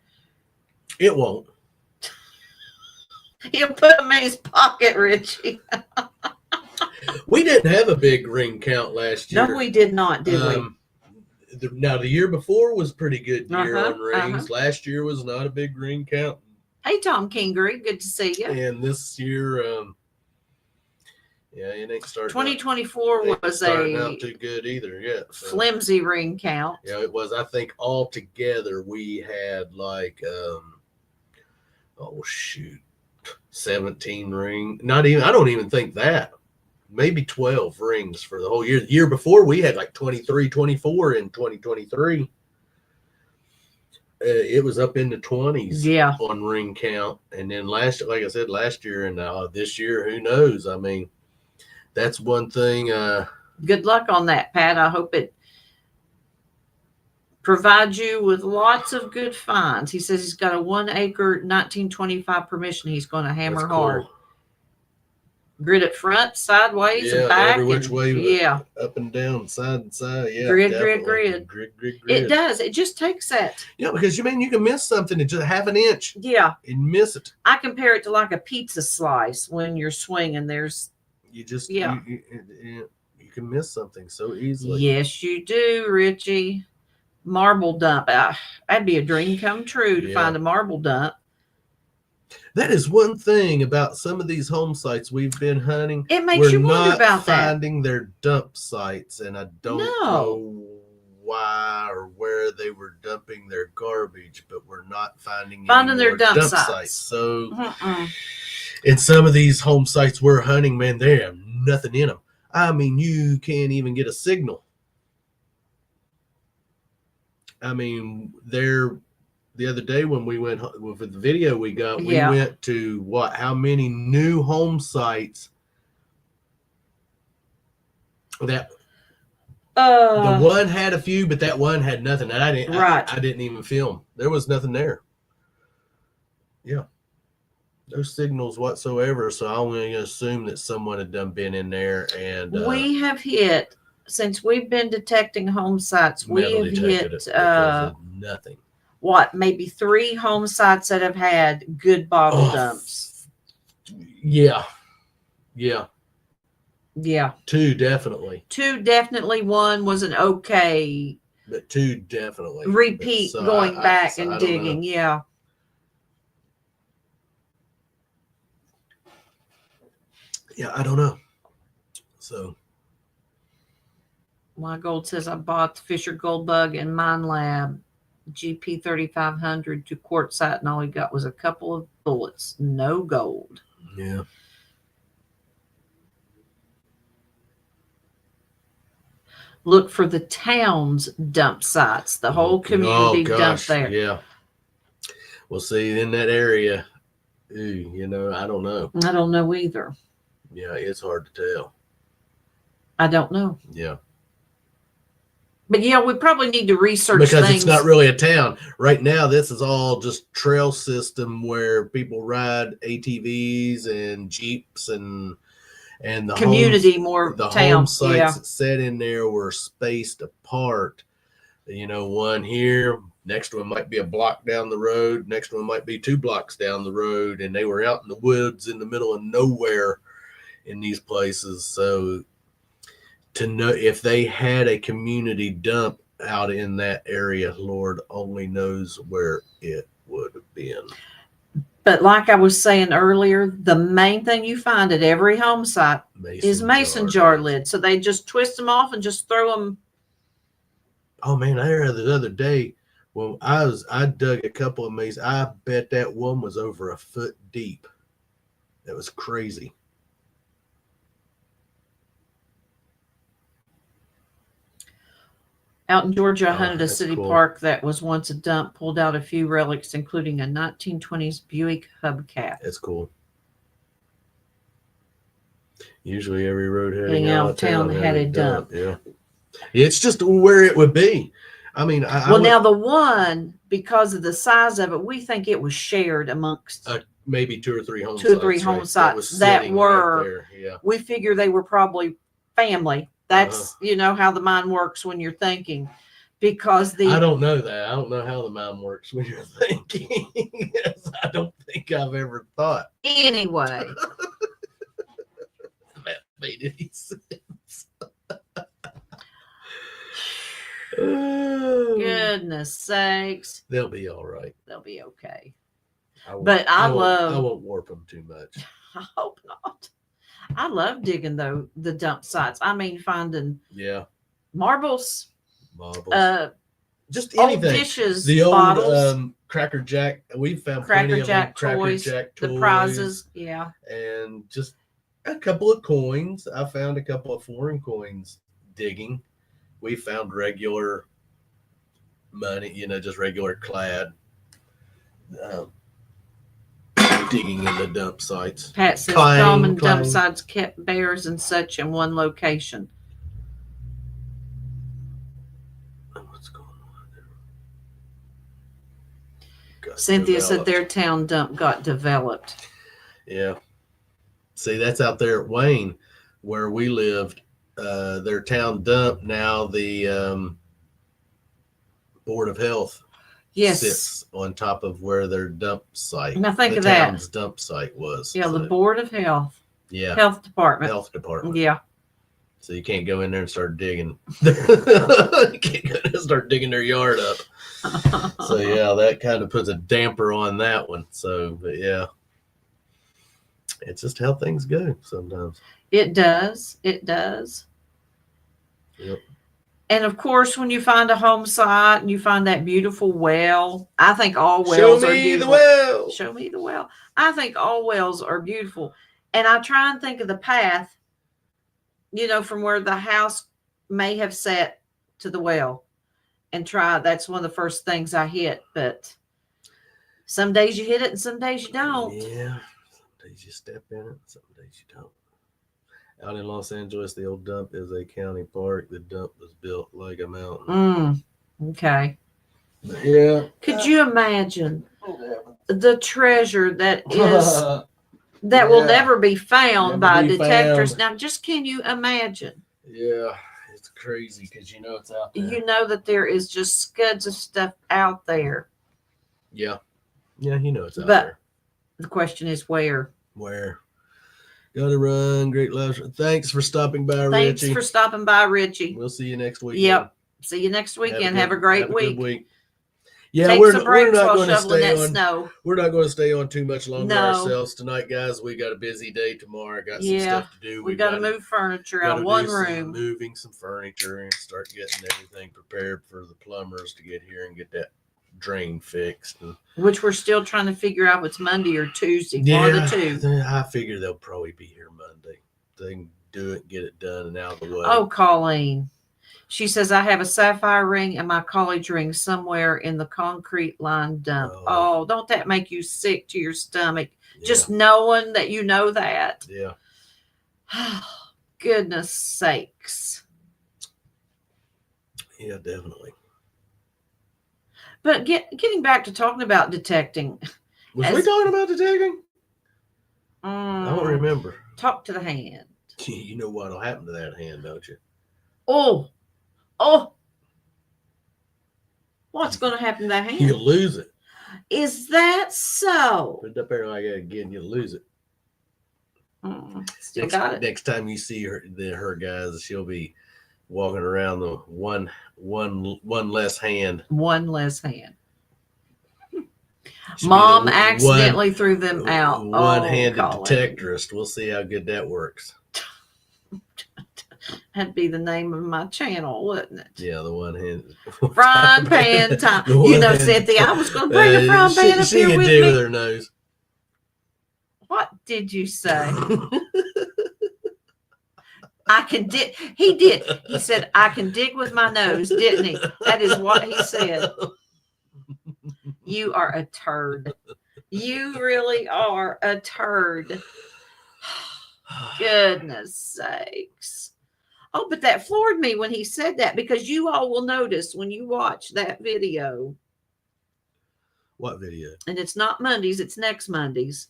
It won't. He'll put them in his pocket, Richie. We didn't have a big ring count last year. No, we did not, did we? Now, the year before was pretty good year Uh-huh, on rings. Last year was not a big ring count. Hey, Tom Kingery, good to see you. And this year, yeah, it ain't starting. 2024 was starting a out too good either yet. So. flimsy ring count. Yeah, it was. I think altogether we had like, 17 ring. Not even. I don't even think that. Maybe 12 rings for the whole year. The year before we had like 23, 24 in 2023. It was up in the 20s. Yeah. On ring count, and then last year and this year, who knows? I mean, that's one thing. Good luck on that, Pat. I hope it provides you with lots of good finds. He says he's got a 1 acre 1925 permission. He's going to hammer that's hard. cool. Grid it front, sideways, and back. Every which way. Yeah. Up and down, side and side. Yeah. Grid. Grid. It does. It just takes that. Yeah, because you can miss something in just half an inch Yeah. and miss it. I compare it to like a pizza slice when you're swinging. There's. You just Yeah. you can miss something so easily. Yes, you do, Richie. Marble dump. That'd be a dream come true to find a marble dump. That is one thing about some of these home sites we've been hunting. It makes you wonder about that. Finding their dump sites, and I don't know why or where they were dumping their garbage, but we're not finding their dump sites. So, in some of these home sites we're hunting, man, they have nothing in them. I mean, you can't even get a signal. I mean, the other day when we went with the video we got, we went to how many new home sites that the one had a few, but that one had nothing. And I didn't even film. There was nothing there. Yeah. No signals whatsoever. So I'm going to assume that someone had been in there and we have hit, since we've been detecting home sites, we have hit nothing. Maybe 3 home sites that have had good bottle dumps. Yeah. 2 definitely. 2 definitely. 1 was an okay. But 2 definitely. Repeat going back and digging. Yeah. Yeah, I don't know. So. My Gold says I bought the Fisher Gold Bug in Mine Lab. GP 3500 to quartzite, and all he got was a couple of bullets, no gold. Yeah. look for the town's dump sites. The whole community dump there. Yeah. Well, see, in that area, I don't know. I don't know either. Yeah, it's hard to tell. I don't know. Yeah. But yeah, we probably need to research because things. it's not really a town right now. This is all just trail system where people ride ATVs and Jeeps and the community homes, more the town. home sites Yeah. that set in there were spaced apart. One here, next one might be a block down the road, next one might be 2 blocks down the road, and they were out in the woods in the middle of nowhere in these places. So to know if they had a community dump out in that area, Lord only knows where it would have been. But like I was saying earlier, the main thing you find at every home site is mason jar lids. So they just twist them off and just throw them. Oh man, I heard the other day when I dug a couple of mason. I bet that one was over a foot deep. That was crazy. Out in Georgia, I hunted a that's city cool. park that was once a dump, pulled out a few relics, including a 1920s Buick hubcap. That's cool. Usually every road Heading out of town had a dump. Yeah. It's just where it would be. I mean, now the one, because of the size of it, we think it was shared amongst maybe 2 or 3 home two or three home sites that were. Yeah. We figure they were probably family. That's how the mind works when you're thinking, because I don't know that. I don't know how the mind works when you're thinking. Yes, I don't think I've ever thought. Anyway, that made any sense. goodness sakes, They'll be all right. they'll be okay. I love. won't warp them too much. I hope not. I love digging though the dump sites. I mean, finding marbles, just old anything. dishes, The old bottles, Cracker Jack. We've found Cracker plenty Jack of Cracker toys, Jack the toys, prizes. Yeah, and just a couple of coins. I found a couple of foreign coins digging. We found regular money, just regular clad. Digging in the dump sites. Pat says Clang, common clang. dump sites kept bears and such in one location. What's going on there? Cynthia said their town dump got developed. Yeah. See, that's out there at Wayne, where we lived. Their town dump now. The Board of Health sits on top of where their dump site. Now think the of that. town's dump site was. Yeah, the Board of Health. Yeah. Health Department. Health Department. Yeah. So you can't go in there and start digging. You can't go in and start digging their yard up. So yeah, that kind of puts a damper on that one. So, but yeah, it's just how things go sometimes. It does. It does. Yep. And of course, when you find a home site and you find that beautiful well, I think all wells are beautiful. Well. Show me the well. I think all wells are beautiful. And I try and think of the path, from where the house may have sat to the well, and that's one of the first things I hit. But some days you hit it and some days you don't. Yeah. Some days you step in it, some days you don't. Out in Los Angeles, the old dump is a county park. The dump was built like a mountain. Okay. Yeah. Could you imagine the treasure that is that will never be found by detectors? Now, just can you imagine? Yeah, it's crazy because it's out there. You know that there is just scuds of stuff out there. Yeah. Yeah, it's out But there. the question is where? Where? Gotta run. Great love. Thanks for stopping by, Thanks Richie. for stopping by, Richie. We'll see you next week. Yep. See you next weekend. Have a great week. Good week. Yeah, Take we're some not breaks while going to shoveling stay that on. snow. We're not going to stay on too much longer No. ourselves tonight, guys. We got a busy day tomorrow. Got some stuff to do. We got to move furniture out of one room. Moving some furniture and start getting everything prepared for the plumbers to get here and get that drain fixed. Which we're still trying to figure out if it's Monday or Tuesday. One of the two. I figure they'll probably be here Monday. They can do it, get it done, and out of the way. Oh, Colleen. She says, I have a sapphire ring and my college ring somewhere in the concrete lined dump. Oh, don't that make you sick to your stomach? Yeah. Just knowing that you know that. Yeah. Goodness sakes. Yeah, definitely. But getting back to talking about detecting. Was we talking about detecting? I don't Mm, remember. talk to the hand. You know what'll happen to that hand, don't you? Oh. What's going to happen to that hand? You'll lose it. Is that so? Put it up there like that again, you'll lose it. Still got it. Next time you see her guys, she'll be walking around the one less hand. One less hand. She'll Mom be the accidentally threw them out. One-handed Colin. detectorist. We'll see how good that works. That'd be the name of my channel, wouldn't it? Yeah, the one-handed Frying pan time. You know, Cynthia, I was going to bring a frying pan up she here can with do me. with her nose. What did you say? I can dig. He did. He said, I can dig with my nose, didn't he? That is what he said. You are a turd. You really are a turd. Goodness sakes. Oh, but that floored me when he said that, because you all will notice when you watch that video. What video? And it's not Mondays, it's next Mondays.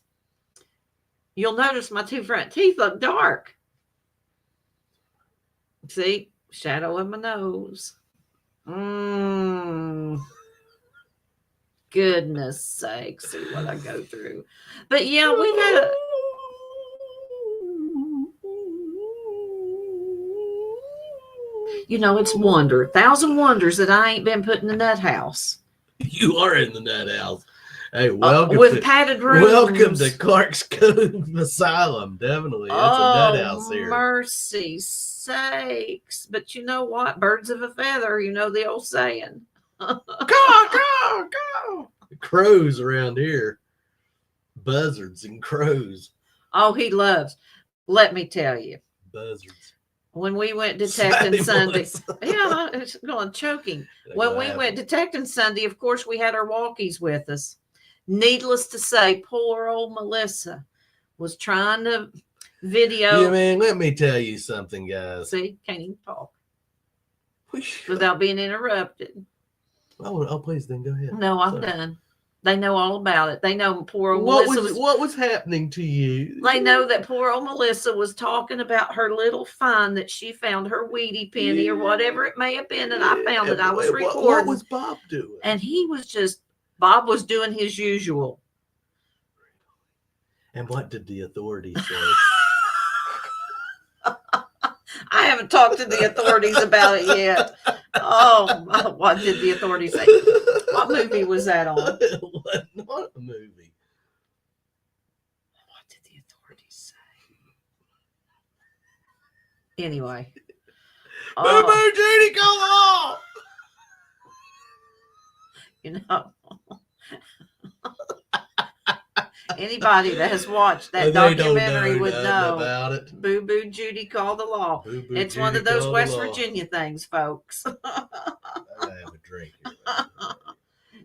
You'll notice my two front teeth look dark. See? Shadow of my nose. Goodness sakes, see what I go through. But yeah, we've had a... You know, it's wonder. 1,000 wonders that I ain't been put in the nut house. You are in the nut house. Hey, welcome with padded rooms. Welcome to Clark's Cove Asylum. Definitely, it's a nut house here. Mercy sakes! But you know what? Birds of a feather. You know the old saying. Caw. Crows around here. Buzzards and crows. Oh, he loves. Let me tell you. Buzzards. When we went detecting Sunday, yeah, it's going choking. When we went detecting Sunday, of course, we had our walkies with us. Needless to say, poor old Melissa was trying to video. Yeah, man, let me tell you something, guys. See, can't even talk without being interrupted. Oh, please, then go ahead. No, I'm done. They know all about it. They know poor old Melissa. What was happening to you? They know that poor old Melissa was talking about her little find that she found, her weedy penny or whatever it may have been, and I found it. I was recording. What was Bob doing? And Bob was doing his usual. And what did the authorities say? I haven't talked to the authorities about it yet. Oh, what did the authorities say? What movie was that on? It was not a movie. What did the authorities say? Anyway. Boo boo, Judy, call the law. You know, anybody that has watched that documentary would know about it. Boo Boo Judy Call the Law. Boo Boo It's Judy one of those Call West the Law. Virginia things, folks. I gotta have a drink here.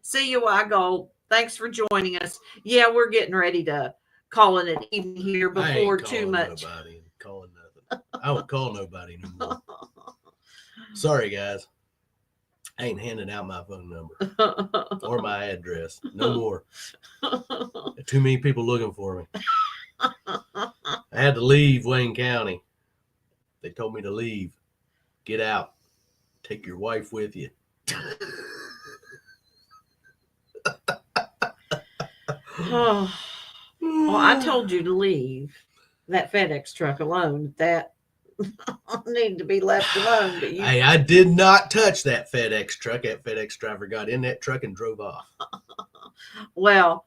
See you, Gold. Thanks for joining us. Yeah, we're getting ready to call it an evening here before too much. Calling nothing. I don't call nobody no more. Sorry, guys. I ain't handing out my phone number or my address. No more. Too many people looking for me. I had to leave Wayne County. They told me to leave. Get out. Take your wife with you. Well, I told you to leave that FedEx truck alone. That needed to be left alone. But Hey, I did not touch that FedEx truck. That FedEx driver got in that truck and drove off. Well,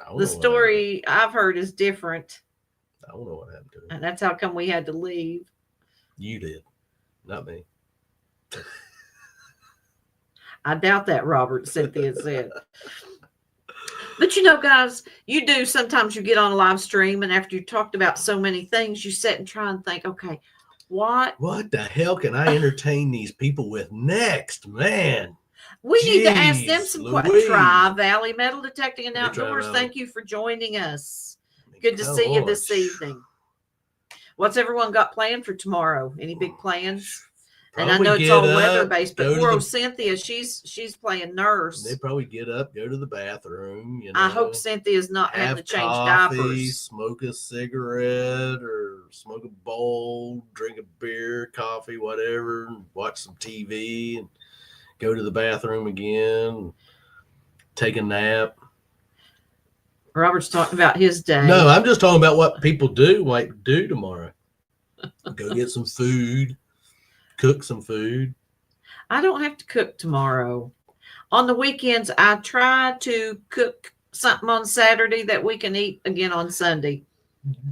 I don't the know what story I've heard is different. I don't know what happened to him. And that's how come we had to leave. You did, not me. I doubt that, Robert, Cynthia said. But you know, guys, you do sometimes you get on a live stream, and after you talked about so many things, you sit and try and think, okay, What the hell can I entertain these people with next, man? We need to ask them Jeez some Louise. questions. Tri-Valley Metal Detecting and Hey, Outdoors, Tri-Valley. thank you for joining us. Good to Come see you on. this evening. What's everyone got planned for tomorrow? Any big plans? And I Probably know it's get all up, weather based, go but to poor the- old Cynthia, she's playing nurse. They probably get up, go to the bathroom. You know, I hope Cynthia's not having have to change coffee, diapers. smoke a cigarette, or smoke a bowl, drink a beer, coffee, whatever, and watch some TV, and go to the bathroom again, take a nap. Robert's talking about his day. No, I'm just talking about what people might do tomorrow. Go get some food, cook some food. I don't have to cook tomorrow. On the weekends, I try to cook something on Saturday that we can eat again on Sunday.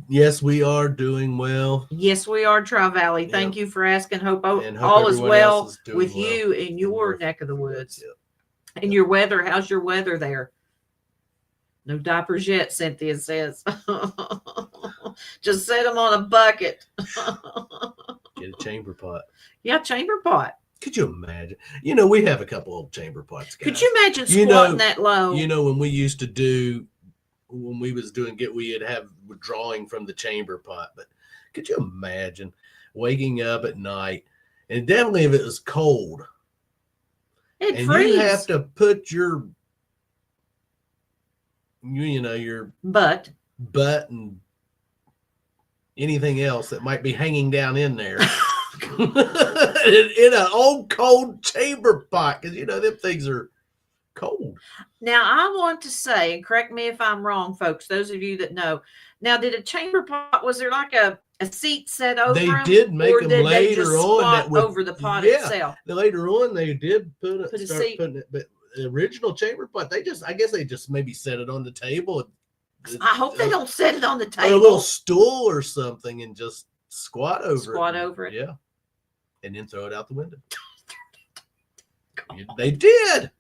Yes, we are doing well. Yes, we are, Tri-Valley. Thank you for asking. Hope And hope all is everyone well else is doing with well you in your your- neck of the woods. Yeah. And your weather, how's your weather there? No diapers yet, Cynthia says. Just set them on a bucket. Get a chamber pot. Yeah, chamber pot. Could you imagine? You know, we have a couple old chamber pots. Guys. Could you imagine You squatting know- that low? You know, when we used to do, when we was doing it, we'd have withdrawing from the chamber pot. But could you imagine waking up at night, and definitely if it was cold, It'd and freeze. you have to put your, you know, your But butt and anything else that might be hanging down in there in an old cold chamber pot, because you know them things are cold. now I want to say, and correct me if I'm wrong, folks, those of you that know. Now, did a chamber pot, was there like a seat set over They them, did make or them did they later just on that squat would- over the pot yeah. itself? Later on, they did Put a start seat. putting it, but the original chamber pot, I guess they just maybe set it on the table. I hope they don't set it on the Or a table. little stool or something and just squat over Squat it. over it. Yeah. And then throw it out the window. They did.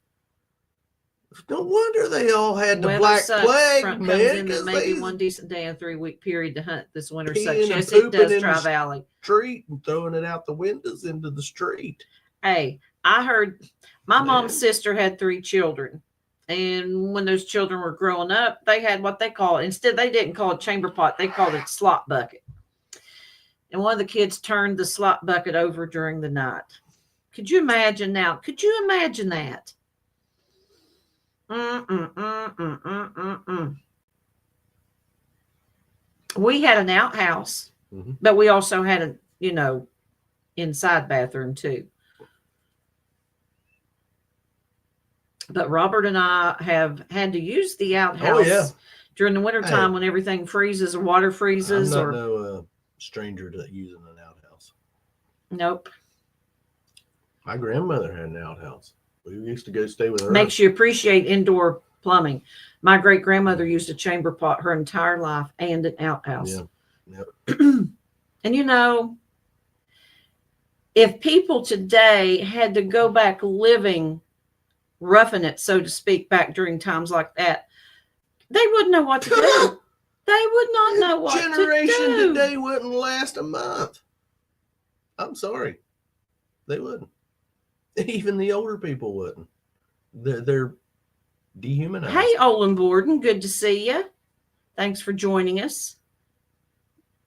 No wonder they all had the Weather Black sucks. Plague, Front comes man. in 'Cause maybe they one decent day in a 3-week period to hunt this winter Peeing sucks. and Yes, it pooping does, in the Tri-Valley. street and throwing it out the windows into the street. Hey, I heard my Man. mom's sister had 3 children. And when those children were growing up, they had what they call, instead they didn't call it chamber pot, they called it slop bucket. And one of the kids turned the slop bucket over during the night. Could you imagine now? Could you imagine that? We had an outhouse, Mhm. but we also had a, inside bathroom too. But Robert and I have had to use the outhouse during the wintertime Hey. when everything freezes or water freezes I'm not or no stranger to using an outhouse. nope. My grandmother had an outhouse. We used to go stay with her. Makes you appreciate indoor plumbing. My great grandmother used a chamber pot her entire life and an outhouse. Yeah. And if people today had to go back living, roughing it, so to speak, back during times like that, they wouldn't know what to do. They would not know what Generation to do. today wouldn't last a month. I'm sorry. They wouldn't. Even the older people wouldn't. They're dehumanized. Hey, Olin Borden, good to see you. Thanks for joining us.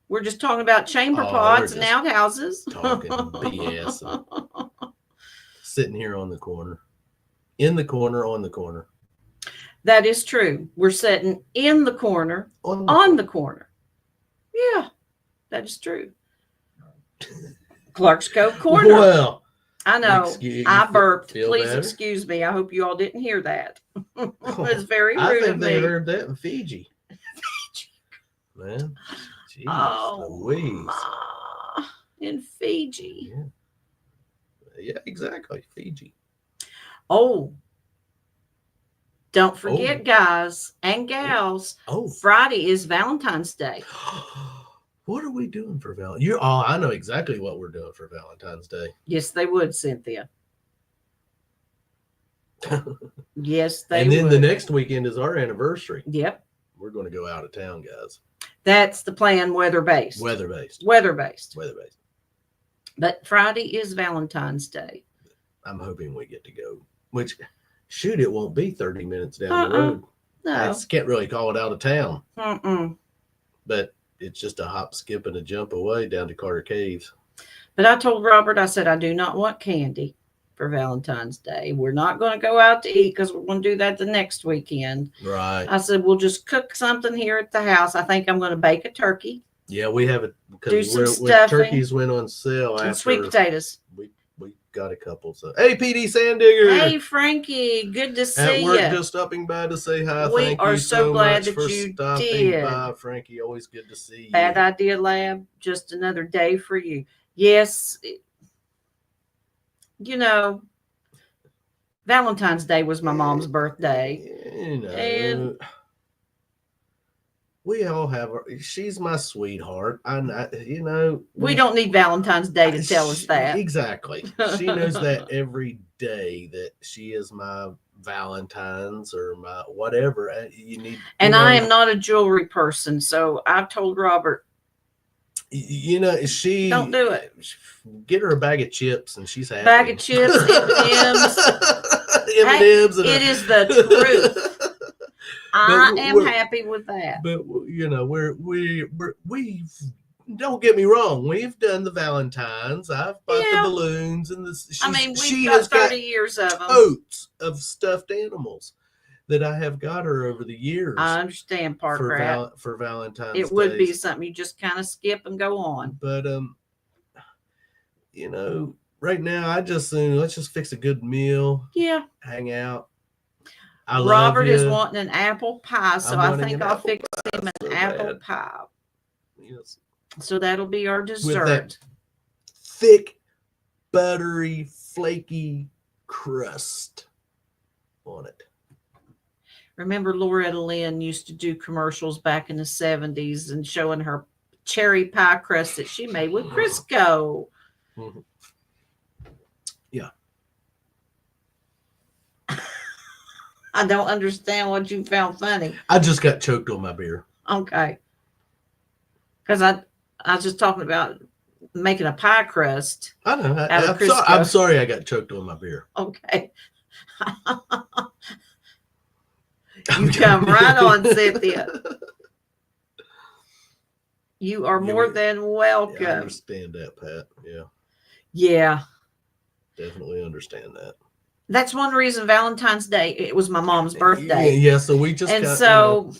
We're just talking about chamber Oh, pots we're and just outhouses. talking BS. Sitting here on the corner. In the corner, on the corner. That is true. We're sitting in the corner, on the corner. Yeah, that is true. Clark's Cove Corner. Well, I know. excuse- I you burped. feel Please better? excuse me. I hope you all didn't hear that. It's very I rude of think they me. heard that in Fiji. Man. Jeez, Oh, Louise. ma. In Fiji. Yeah. Yeah, exactly. Fiji. Oh, don't forget, guys and gals, Oh. Friday is Valentine's Day. What are we doing for Valentine's? Oh, I know exactly what we're doing for Valentine's Day. Yes, they would, Cynthia. Yes, they And then would. the next weekend is our anniversary. Yep. We're going to go out of town, guys. That's the plan, weather-based. Weather based. Weather-based. Weather based. But Friday is Valentine's Day. I'm hoping we get to go. Which, shoot, it won't be 30 minutes down the road. I No. just can't really call it out of town, Mm-mm. but it's just a hop, skip, and a jump away down to Carter Caves. But I told Robert, I said, I do not want candy for Valentine's Day. We're not going to go out to eat because we're going to do that the next weekend. Right. I said, we'll just cook something here at the house. I think I'm going to bake a turkey Yeah, we have it Do because some when stuffing. turkeys went on sale and after sweet potatoes. we got a couple. So, hey, PD Sandigger. Hey, Frankie, good to At see work, you. just stopping by to say hi. We Thank are you so glad much that for you stopping did. by, Frankie. Always good to see you. Bad Idea Lab, just another day for you. Yes, you know, Valentine's Day was my mom's birthday. You know, And- we all have her. She's my sweetheart. You know, We don't need Valentine's Day to tell us that. Exactly. She knows that every day that she is my Valentine's or my whatever. You need. And you know, I am not a jewelry person, so I've told Robert, You know, she don't do it. Get her a bag of chips, and she's happy. Bag of chips, M&Ms. M&Ms. And It is the truth. I am we're- happy with that. But you know, we don't get me wrong. We've done the Valentines. I've bought Yeah. the balloons and the. I mean, she we've has got 30 years of them. totes of stuffed animals that I have got her over the years I understand, Park for Rat. for Valentine's. It would be Days. something you just kind of skip and go on. But you know, right now I just let's just fix a good meal, Yeah. hang out. I love Robert is ya. wanting an apple pie, so I'm I wanting think an I'll apple fix him an so apple bad. pie. Yes. So that'll be our With dessert. that thick, buttery, flaky crust on it. Remember Loretta Lynn used to do commercials back in the 70s and showing her cherry pie crust that she made with Crisco. Mhm. Yeah. I don't understand what you found funny. I just got choked on my beer. Okay. Because I was just talking about making a pie crust. I know. Out of I'm Crisco. sorry I got choked on my beer. Okay. You come right on, Cynthia. You are Yeah, more we- than Yeah, I welcome. understand that, Pat. Yeah, Yeah. definitely understand that. That's one reason Valentine's Day, it was my mom's birthday. Yeah, so we just And got, so,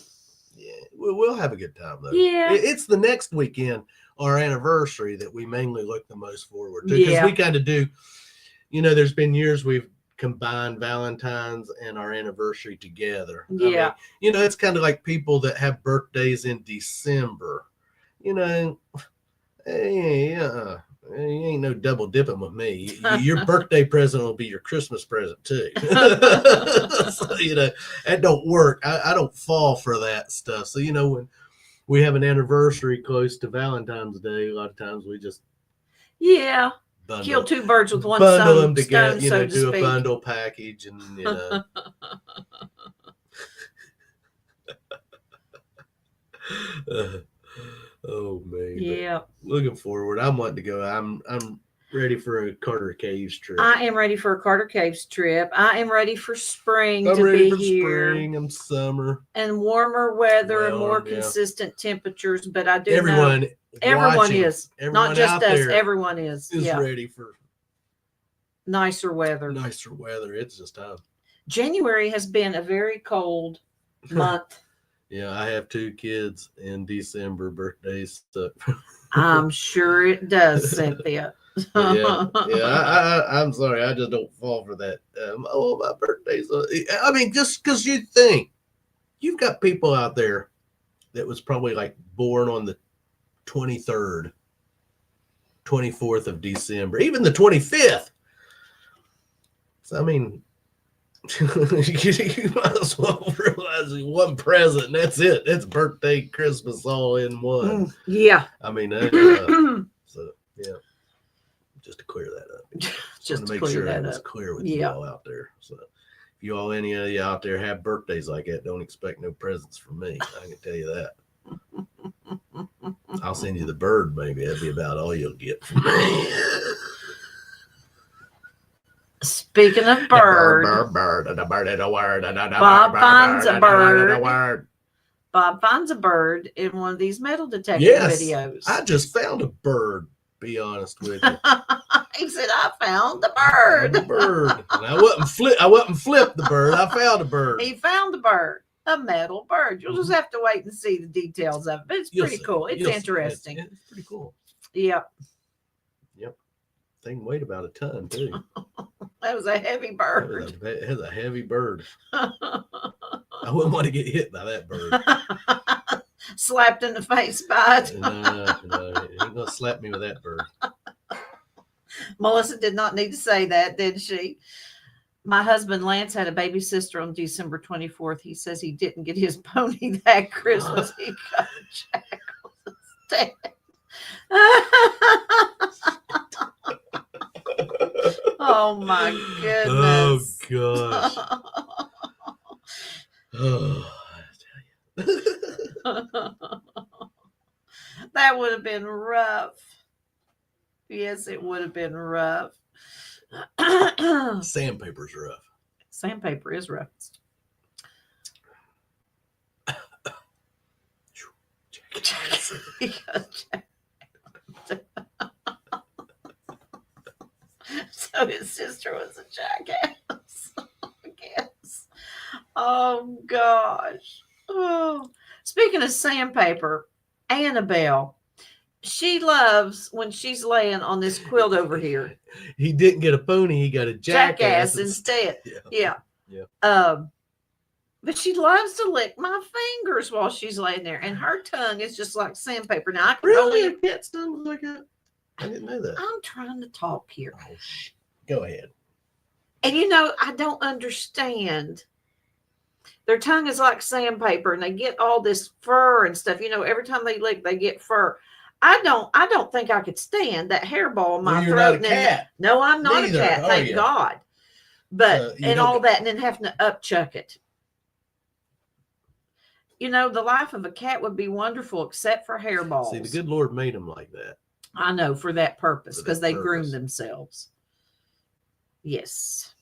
yeah, we'll have a good time though. Yeah. It's the next weekend, our anniversary, that we mainly look the most forward to, because Yeah. we kind of do. You know, there's been years we've combined Valentine's and our anniversary together. I mean, Yeah. you know, it's kind of like people that have birthdays in December. You know, hey, you ain't no double dipping with me. Your birthday present will be your Christmas present too. So, you know, that don't work. I don't fall for that stuff. So, you know, when we have an anniversary close to Valentine's Day, a lot of times we just yeah, bundle, kill two birds with one bundle stone, them together, stone, you so know, to do a speak. bundle package, and you know. Oh man. But Yeah, looking forward. I'm wanting to go. I'm ready for a Carter Caves trip. I am ready for a Carter Caves trip. I am ready for spring I'm to ready be for here spring and summer. and warmer weather and more Warm, yeah. consistent temperatures. But I do know Everyone everyone is, everyone not just out us. there Everyone is. is Yeah, ready for nicer weather. nicer weather. It's just time. January has been a very cold month. Yeah, I have 2 kids in December birthdays. So I'm sure it does, Cynthia. I'm sorry. I just don't fall for that. Oh, my birthday's. I mean, just because you think you've got people out there that was probably like born on the 23rd, 24th of December, even the 25th. So, I mean, you might as well realize one present. And that's it. That's birthday, Christmas, all in one. Yeah. I mean, so yeah, just to clear that up. Just to to make clear sure that that was up. clear with Yeah. you all out there. So if you all, any of you out there have birthdays like that, don't expect no presents from me. I can tell you that. I'll send you the bird, maybe. That'd be about all you'll get from me. Speaking of bird, Bob finds a bird. Bob finds a bird in one of these metal detector Yes, videos. I just found a bird. Be honest with you. He said, "I found the I bird." found a bird. And I wasn't flip the bird. I found a bird. He found the bird, a metal bird. You'll just have to wait and see the details of it. But it's You'll pretty see. cool. It's You'll see. interesting. It's pretty cool. Yep. Thing weighed about a ton too. That was a heavy bird. It has a heavy bird. I wouldn't want to get hit by that bird. Slapped in the face by it. No, he ain't gonna slap me with that bird. Melissa did not need to say that, did she? My husband Lance had a baby sister on December 24th. He says he didn't get his pony that Christmas. He got a jackal instead. Oh my goodness. Oh gosh. Oh, That would have been rough. Yes, it would have been rough. Sandpaper's rough. Sandpaper is rough. So his sister was a jackass, I guess. Oh gosh. Oh, speaking of sandpaper, Annabelle, she loves when she's laying on this quilt over here. He didn't get a pony, he got a jackass instead. Yeah. Yeah. But she loves to lick my fingers while she's laying there, and her tongue is just like sandpaper. Now I can Really? only. A cat's tongue was like that? I didn't know that. I'm trying to talk here, Oh, go ahead. and I don't understand. Their tongue is like sandpaper, and they get all this fur and stuff. Every time they lick, they get fur. I don't think I could stand that hairball in my Well, you're throat. not a cat. No, I'm not Neither a cat. are Thank you. God. But You and don't all get- that, and then having to upchuck it. The life of a cat would be wonderful, except for hairballs. See, the good Lord made him like that. I know, for that purpose, For that because they groom purpose. themselves. Yes.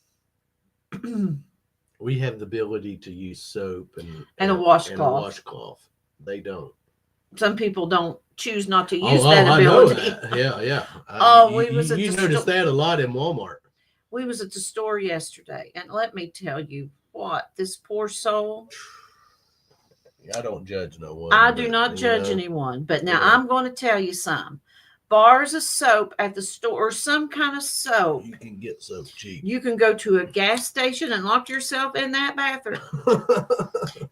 We have the ability to use soap and And a washcloth. washcloth. They don't. Some people don't choose not to use Oh, that I know ability. that. Yeah. Oh, you, we was at you the noticed store- that a lot in Walmart. We was at the store yesterday, and let me tell you what, this poor soul. I don't judge no one. I do but, not you judge know, anyone, but now yeah. I'm going to tell you some. Bars of soap at the store, or some kind of soap. You can get soap cheap. You can go to a gas station and lock yourself in that bathroom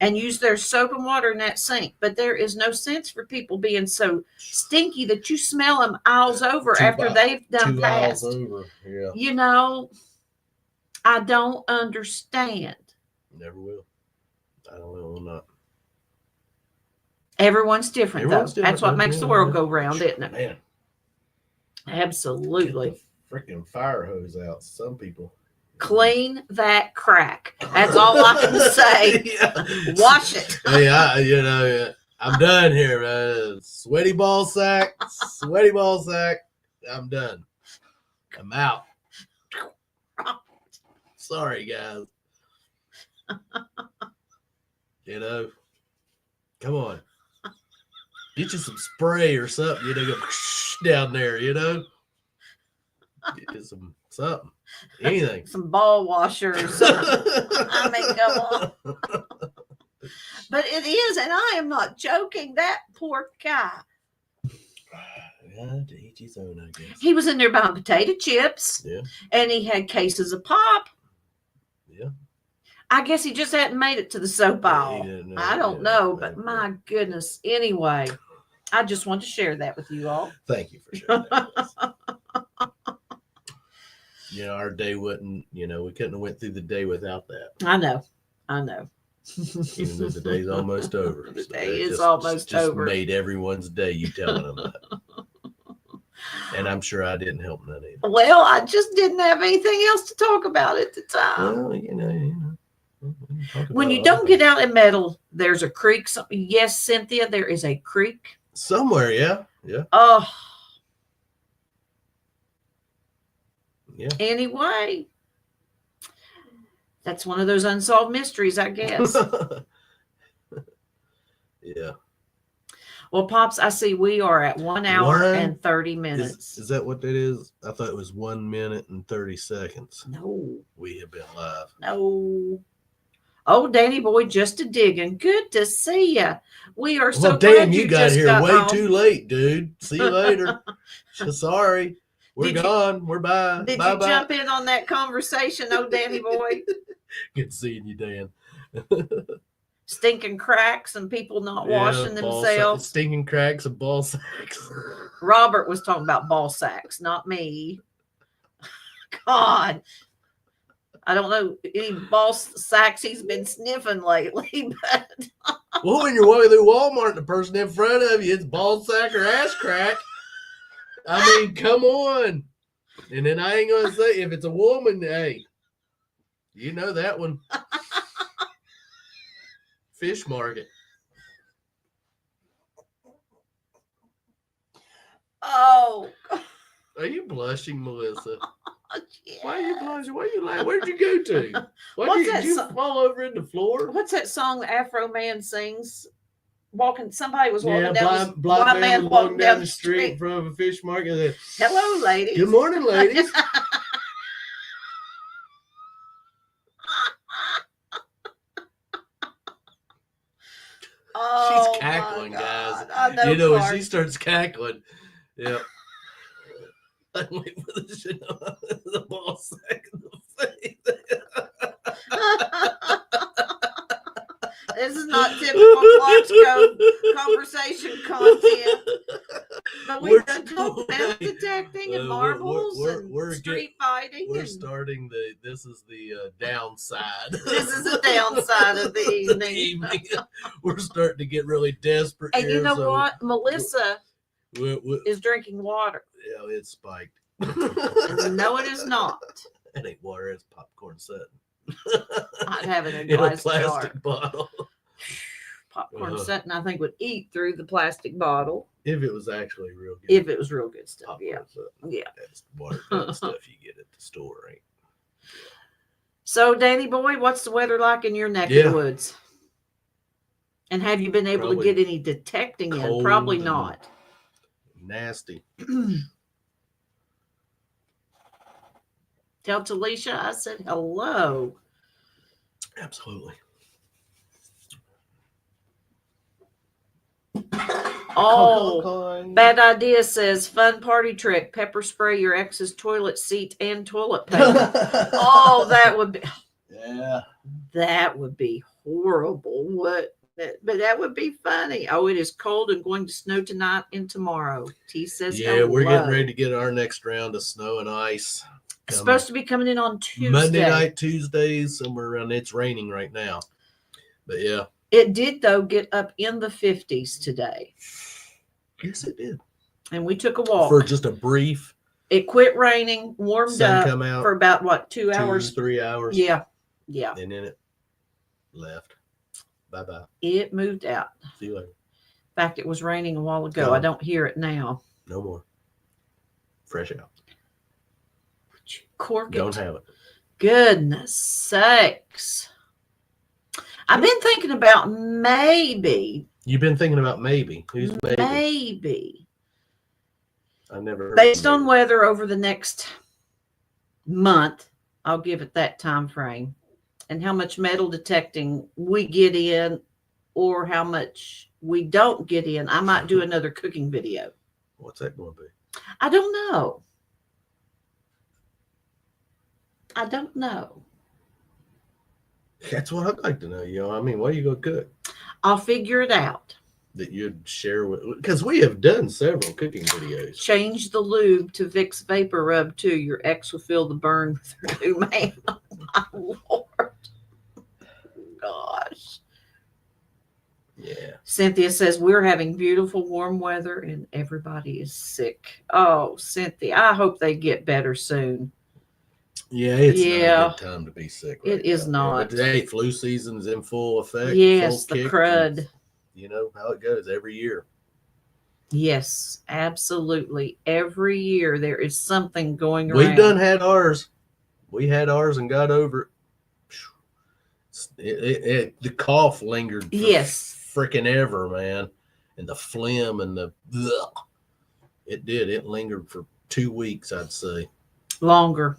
and use their soap and water in that sink. But there is no sense for people being so stinky that you smell them aisles over after they've done 2 passed. hours over. Yeah. I don't understand. Never will. I don't know. Not. Everyone's different, Everyone's though. different, That's what though. makes the Yeah, world yeah. go round, isn't it? Man, Absolutely. freaking fire hose out. Some people. Clean that crack. That's all I can say. Yeah. Wash it. Hey, I'm done here, man. Sweaty ball sack. I'm done. I'm out. Sorry, guys. Come on. Get you some spray or something. Go down there. Get you some something. Anything. Some ball washer or something. I mean, come on. But it is, and I am not joking. That poor guy. Yeah, to each his own, I guess. He was in there buying potato chips. Yeah. And he had cases of pop. Yeah. I guess he just hadn't made it to the soap aisle. He didn't know. I don't Yeah, know, but my goodness. Anyway, I just want to share that with you all. Thank you for sharing that with us. Our day wouldn't, we couldn't have went through the day without that. I know. Even though the day's almost over. The So day it is almost just over. made everyone's day, you telling them that. And I'm sure I didn't help none either. Well, I just didn't have anything else to talk about at the time. Well, we can talk When about you other don't get things. out in metal, there's a creek. Yes, Cynthia, there is a creek. Somewhere, yeah. Oh, Yeah. anyway, That's one of those unsolved mysteries, I guess. Yeah. Well, Pops, I see we are at 1 hour One? and 30 minutes. Is that what that is? I thought it was 1 minute and 30 seconds. No, We have been live. no. Oh, Danny boy, just a digging. Good to see ya. We are so Well, glad damn, you got just here got way home. too late, dude. See you later. Sorry. We're Did you- gone. We're bye. Did bye you bye. jump in on that conversation, oh Danny boy? Good seeing you, Dan. Stinking cracks and people not washing ball themselves. stinking cracks and ball sacks. Robert was talking about ball sacks, not me. God. I don't know any ball sacks he's been sniffing lately, but Well, when you're walking through Walmart and the person in front of you, it's ball sack or ass crack. I mean, come on. And then I ain't gonna say if it's a woman, hey, you know that one. Fish market. oh, Are you blushing, Melissa? yeah. Why are you blushing? Why are you laughing? Where'd you go to? Why What's did that you song? fall over in the floor? What's that song Afro Man sings? Somebody was walking Yeah, down blind man was walking down the street in front of a fish market. Hello, ladies. Good morning, ladies. Oh, She's cackling, my guys. God. I know, You know, when Clark. she starts cackling, yeah. I'm waiting for the shit the ball sack in the face. This is not typical Clark's Code conversation content. But we've done talked about detecting and marbles and street fighting. We're and starting this is the downside. This is the downside of the evening. We're starting to get really desperate. And you here, know so what? Melissa we is drinking water. yeah, it's spiked. No, it is not. It ain't water, it's popcorn set. I'd have it in In a a glass plastic jar. bottle. Popcorn set, and I think would eat through the plastic bottle If it was actually real good. if it was real good stuff. popcorn Yeah. set. Yeah. That's watered down stuff you get at the store, right? So, Danny boy, what's the weather like in your neck of Yeah. the woods? And have you been able to Probably get any detecting in? cold Probably and- not. Nasty. Tell Talisha I said hello. Absolutely. Oh, Bad Idea says fun party trick: pepper spray your ex's toilet seat and toilet paper. Oh, that would be Yeah. that would be horrible. What? But that would be funny. Oh, it is cold and going to snow tonight and tomorrow. T says Yeah, we're getting hello. ready to get our next round of snow and ice. It's coming. supposed to be coming in on Tuesday. Monday night, Tuesdays, somewhere around. It's raining right now. But yeah. It did though get up in the 50s today, Yes, it did. and we took a walk. For just a brief It quit raining, warmed sun up come out for about what 2 2 hours. 3 hours. Yeah, yeah. And then it left. Bye bye. It moved out. See you later. In fact, it was raining a while ago. Gone. I don't hear it now. No more. Fresh out. Cork it. Don't have it. Goodness sakes. I've been thinking about maybe, You've been thinking about maybe. Who's maybe? maybe, I never heard based of on maybe. weather over the next month, I'll give it that time frame, and how much metal detecting we get in or how much we don't get in. I might do another cooking video. What's that going to be? I don't know. I don't know. That's what I'd like to know. You know, I mean, what are you going to cook I'll figure it out. that you'd share with? Because we have done several cooking videos. Change the lube to Vicks Vapor Rub too. Your ex will feel the burn with her new man. Oh, my Lord. Gosh. Yeah. Cynthia says we're having beautiful warm weather and everybody is sick. Oh, Cynthia, I hope they get better soon. Yeah, it's Yeah. not a good time to be sick. It is now. not. But today, flu season's in full effect. Yes, full the kick, crud. and you know how it goes every year. Yes, absolutely. Every year there is something going around. We've done had ours. We had ours and got over it. The cough lingered for Yes. freaking ever, man. And the phlegm and the ugh. It lingered for 2 weeks, I'd say. Longer.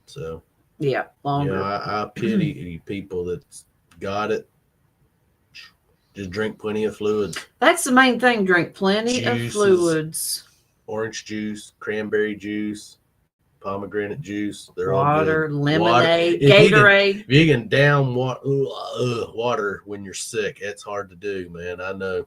So Yeah, longer. I pity people that got it. Just drink plenty of fluids. That's the main thing. Drink plenty of Juices. fluids. Orange juice, cranberry juice, pomegranate juice. They're Water, all good. lemonade, If you can- Gatorade. If you can down water when you're sick, it's hard to do, man. I know.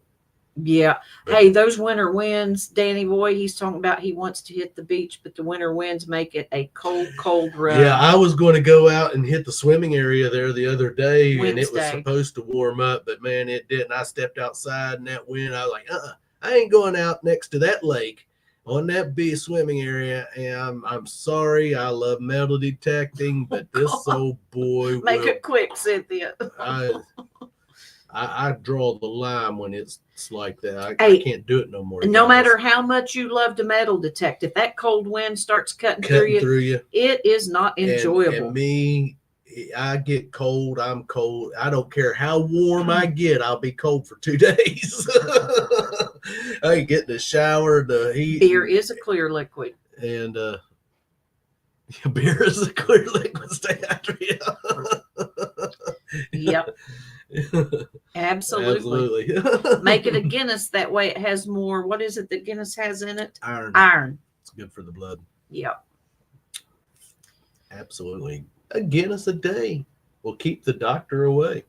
Yeah. Hey, those winter winds, Danny boy, he's talking about he wants to hit the beach, but the winter winds make it a cold, cold run. Yeah, I was going to go out and hit the swimming area there the other day, and it was Wednesday. supposed to warm up, but man, it didn't. I stepped outside in that wind. I was like, I ain't going out next to that lake on that beach swimming area. And I'm sorry, I love metal detecting, but this old boy Make will. it quick, Cynthia. I draw the line when it's like that. I Hey, can't do it no more. No guys. matter how much you love to metal detect, if that cold wind starts cutting through you, it is not enjoyable. And me, I get cold. I'm cold. I don't care how warm I get. I'll be cold for 2 days. I get the shower, the heat. Beer is a clear liquid. And beer is a clear liquid. Stay after you. Yep. Absolutely. Absolutely. Make it a Guinness. That way it has more. What is it that Guinness has in it? Iron. Iron. It's good for the blood. Yep. Absolutely. A Guinness a day will keep the doctor away.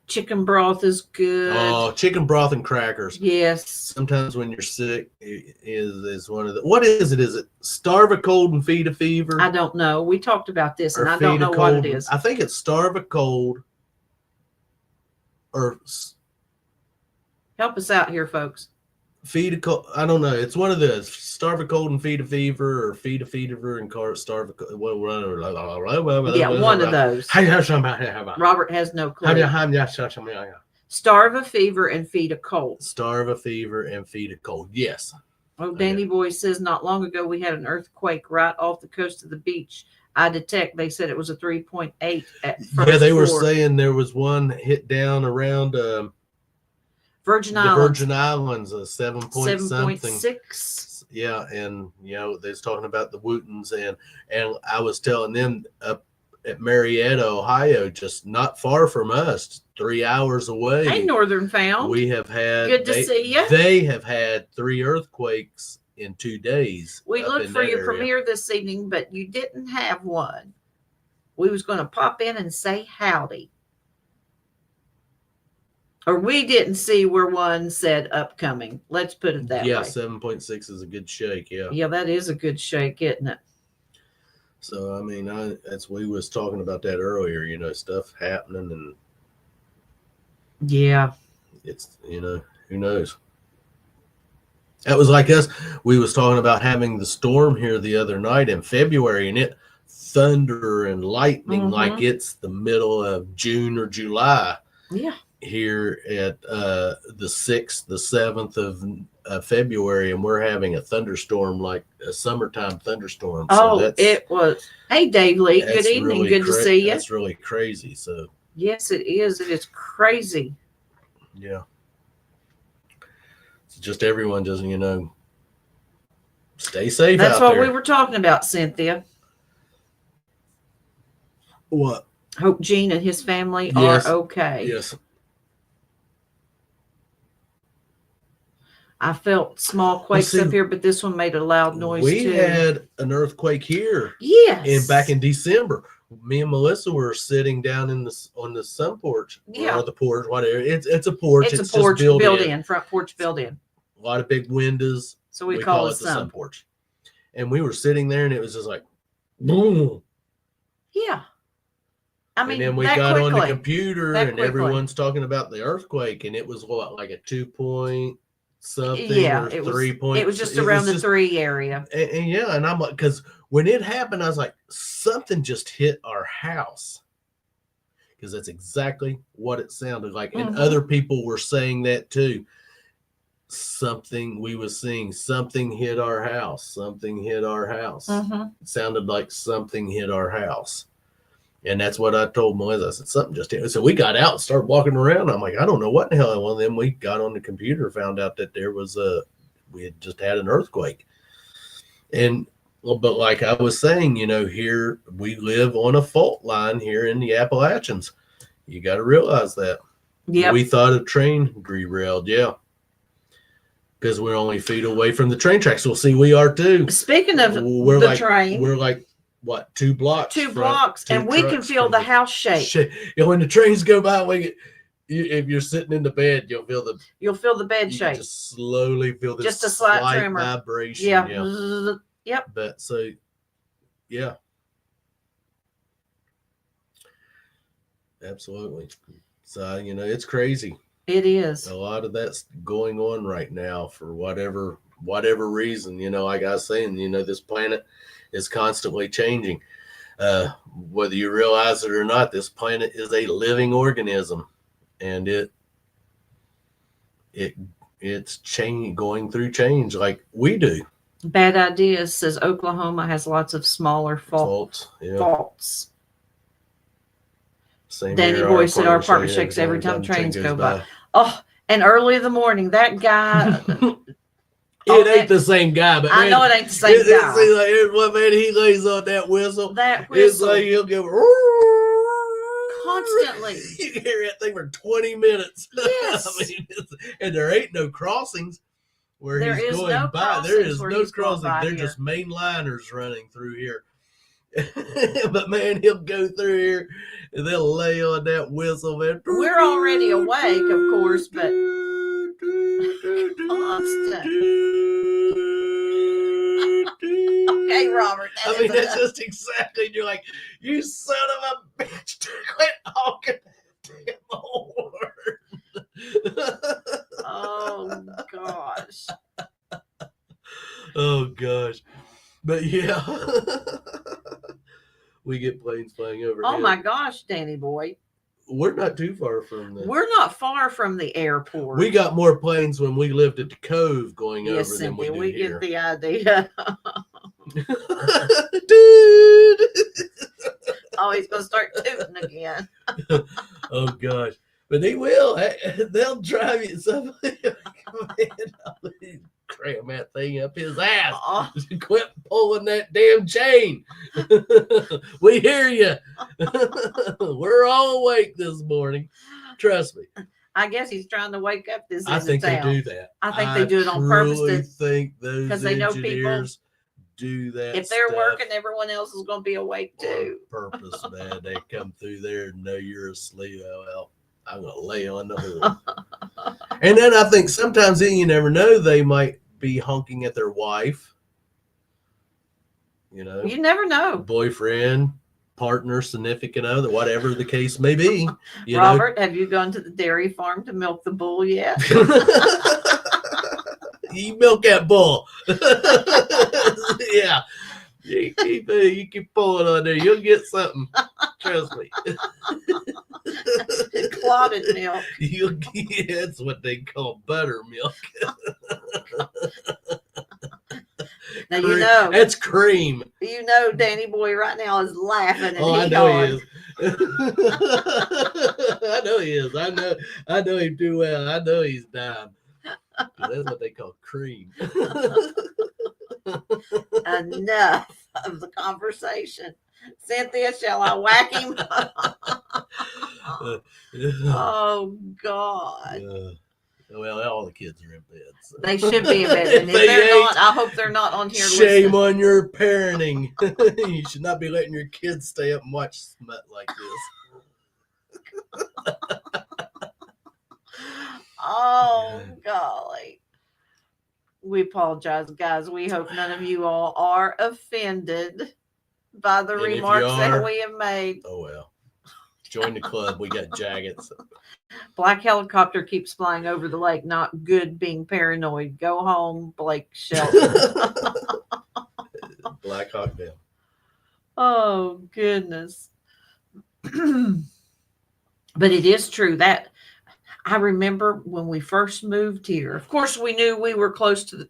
Chicken broth is good. Oh, chicken broth and crackers. Yes. Sometimes when you're sick, is one of the. What is it? Is it starve a cold and feed a fever? I don't know. We talked about this, and Or I don't feed a know what cold? it is. I think it's starve a cold. Or Help us out here, folks. feed a cold. I don't know. It's one of the starve a cold and feed a fever, or feed a fever and starve a cold. Yeah, one of those. Robert Robert has no clue. Starve a fever and feed a cold. Starve a fever and feed a cold. Yes. Oh, Danny Boy says not long ago we had an earthquake right off the coast of the beach. I detect. They said it was a 3.8 at first. Yeah, they were floor. saying there was one hit down around Virgin the Islands. Virgin Islands, a 7 something. 7.6. Yeah, and they was talking about the Wootons, and I was telling them up at Marietta, Ohio, just not far from us, 3 hours away. Hey, Northern Found. We have had. Good to see ya. They have had 3 earthquakes in 2 days. We up looked in for that your area. premiere this evening, but you didn't have one. We was going to pop in and say howdy. Or we didn't see where one said upcoming. Let's put it that Yeah, way. 7.6 is a good shake. Yeah. Yeah, that is a good shake, isn't it? So I mean, we was talking about that earlier. Stuff happening, and Yeah. it's who knows. That was like us. We was talking about having the storm here the other night in February, and it thunder and lightning like it's the middle of June or July. Yeah. Here at the 6th, the 7th of February, and we're having a thunderstorm, like a summertime thunderstorm. So it was. Hey, Dave Lee. Good evening. Really Good to see you. That's really crazy. So yes, it is. It is crazy. yeah, it's just everyone just stay safe. That's out what there. we were talking about, Cynthia. What? Hope Gene and his family Yes. are okay. Yes. I felt small quakes see, up here, but this one made a loud noise We too. had an earthquake here. Yes. Back in December. Me and Melissa were sitting down on the sun porch, Yeah. or the porch, whatever. It's a porch. It's a just porch built built-in, front porch built-in. A lot of big windows. So we call it the sun sun. porch. And we were sitting there, and it was just like, boom. Yeah. I mean, And then we that got on the quickly. computer, That and quickly. everyone's talking about the earthquake, and it was like a 2 point something, Yeah, or it was 3 point. It was just around the 3 area. And yeah, and I'm like, because when it happened, I was like, something just hit our house. Because that's exactly what it sounded like. And other people were saying that too. We was seeing something hit our house. Something hit our house. It sounded like something hit our house. And that's what I told Melissa. I said, something just hit. So we got out and started walking around. I'm like, I don't know what the hell. Well, then we got on the computer, found out that there was we had just had an earthquake. And, but like I was saying, you know, here we live on a fault line here in the Appalachians. You got to realize that. Yep. We thought a train derailed. Yeah. Because we're only feet away from the train tracks. Well, see, we are too. Speaking of We're the like, train, we're like, what, 2 blocks? two from- blocks, two and we can trucks feel from the house shake. shit. You know, when the trains go by, if you're sitting in the bed, you'll feel You'll feel the bed you shake. just slowly feel this Just a slight tremor. vibration. Yeah. Yeah. Zzz. Yep. But so, yeah. Absolutely. So, you know, it's crazy. It is. A lot of that's going on right now for whatever reason. You know, like I was saying, you know, this planet is constantly changing. Whether you realize it or not, this planet is a living organism, and it's going through change like we do. Bad Ideas says Oklahoma has lots of smaller Faults. Yeah. faults. Same Danny here, Boy said our apartment apartment shakes shakes every time train trains goes go by. Oh, and early in the morning, that guy. It ain't the same guy, but I man, know it ain't the same it's guy. like, what man, he lays on that whistle. That It's whistle like he'll go constantly. You can hear that thing for 20 minutes. Yes. I mean, and there ain't no crossings where There he's is going no by. There crossings is where no he's going crossing. by They're here. just main liners running through here. But man, he'll go through here and they'll lay on that whistle, man. We're already awake, of course, but constant. Okay, Robert. I mean, that's just exactly. You're like, you son of a bitch! Quit honking that damn horn. Oh gosh. Oh gosh, but yeah, we get planes flying over. Oh my gosh, Danny Boy. We're not too far from the. We're not far from the airport. We got more planes when we lived at the Cove going yes, over than we Cynthia, do we here. get the idea. Dude. Oh, he's gonna start tooting again. Oh gosh, but they will. They'll drive you. Somebody cram that thing up his ass. Oh, Quit pulling that damn chain. We hear you. We're all awake this morning. Trust me. I guess he's trying to wake up this I end think of they town. do that. I think they do it on purpose truly to- think those 'cause they know people- engineers do that. If they're stuff working, everyone else is going to be awake too. on purpose, man. They come through there and know you're asleep. Oh, well, I'm gonna lay on the horn. And then I think sometimes then you never know, they might be honking at their wife. You know, You never know. boyfriend, partner, significant other, whatever the case may be. You Robert, have you gone to the dairy farm to milk the bull yet? know, you milk that bull. Yeah. You keep pulling on there. You'll get something. Trust me. Clotted milk. You'll get, that's what they call buttermilk. Now you know. That's cream. You know, Danny Boy right now is laughing and Oh, I he's know going, he is. I know he is. I know him too well. I know he's dying. That's what they call cream. enough of the conversation. Cynthia, shall I whack him? Oh God. Well, all the kids are in bed. So. They should be in bed. And if They they're ain't. not, I hope they're not on here Shame listening. on your parenting. You should not be letting your kids stay up and watch smut like this. Oh golly. We apologize, guys. We hope none of you all are offended by the And if you remarks that are- we have made. Oh well. Join the club. We got jackets. Black helicopter keeps flying over the lake. Not good being paranoid. Go home, Blake Shelton. Black Hawk Down. Oh goodness. But it is true that I remember when we first moved here. Of course, we knew we were close to the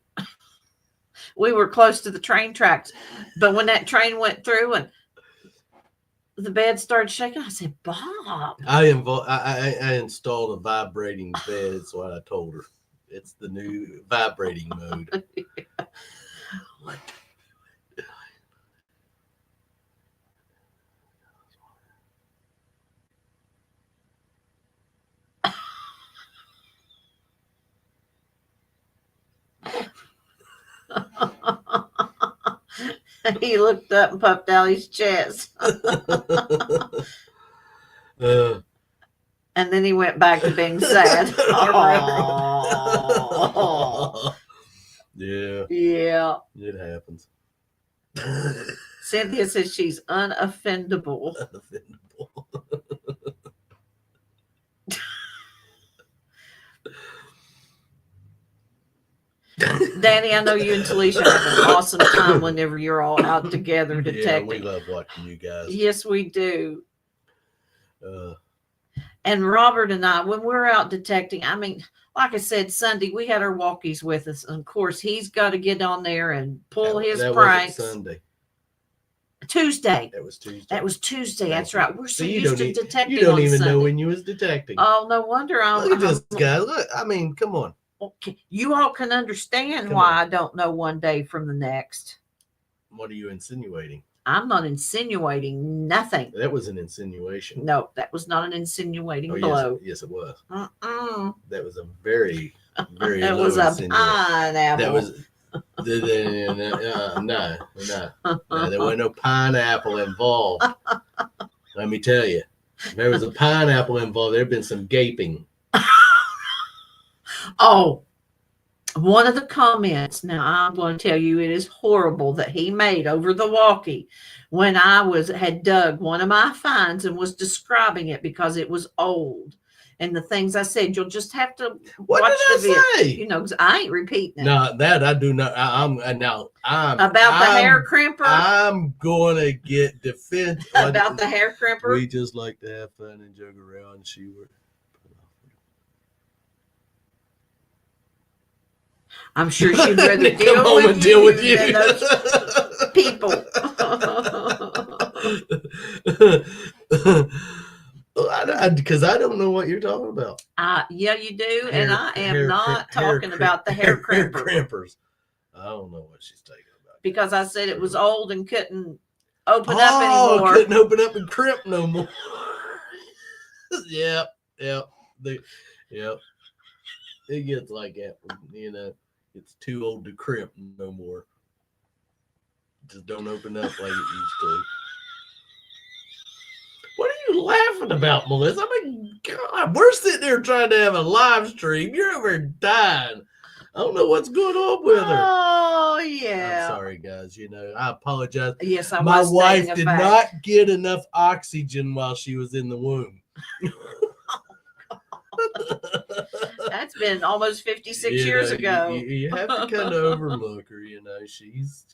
train tracks. But when that train went through and the bed started shaking. I said, Bob. I installed a vibrating bed. That's what I told her. It's the new vibrating mode. What? He looked up and puffed out his chest. And then he went back to being sad. Oh. Yeah. Yeah. It happens. Cynthia says she's unoffendable. Unoffendable. Danny, I know you and Talisha have an awesome time whenever you're all out together detecting. Yeah, we love watching you guys. Yes, we do. Uh, And Robert and I, when we're out detecting, I mean, like I said, Sunday, we had our walkies with us. And of course, he's got to get on there and pull his that pranks. wasn't Sunday. Tuesday. That was Tuesday. That was Tuesday. That's Thank you. right. We're so you used don't to detecting You don't on even Sunday. know when you was detecting. Oh, no wonder Look at this guy. Look, I mean, come on. Okay. You all can understand Come why on. I don't know one day from the next. What are you insinuating? I'm not insinuating nothing. That was an insinuation. No, that was not an insinuating Oh, blow. yes, it was. Mm-mm. That was a very, very That low was a insinuation. pineapple. That was no. There wasn't no pineapple involved. Let me tell you, if there was a pineapple involved, there'd been some gaping. Oh, one of the comments. Now I'm going to tell you, it is horrible that he made over the walkie when I had dug one of my finds and was describing it because it was old. And the things I said, you'll just have to What watch the did I video. say? You know, 'cause I ain't repeating it. No, that I do not. I'm About the hair crimper. I'm gonna get defense About the hair crimper. We just like to have fun and joke around. She would. I'm sure she'd rather Come home and deal with you than those people. Because I don't know what you're talking about. Yeah, you do, and I am Hair not talking about the hair crimper crimpers. I don't know what she's talking about. because I said it was old and couldn't open up anymore. Couldn't open up and crimp no more. Yep. It gets like that, you know. It's too old to crimp no more. Just don't open up like it used to. What are you laughing about, Melissa? I mean, God, we're sitting there trying to have a live stream. You're over here dying. I don't know what's going on with her. Oh yeah. I'm sorry, guys. You know, I apologize. Yes, I My was wife stating a did fact. not get enough oxygen while she was in the womb. That's been almost 56 You years know, ago. You have to kind of overlook her. You know,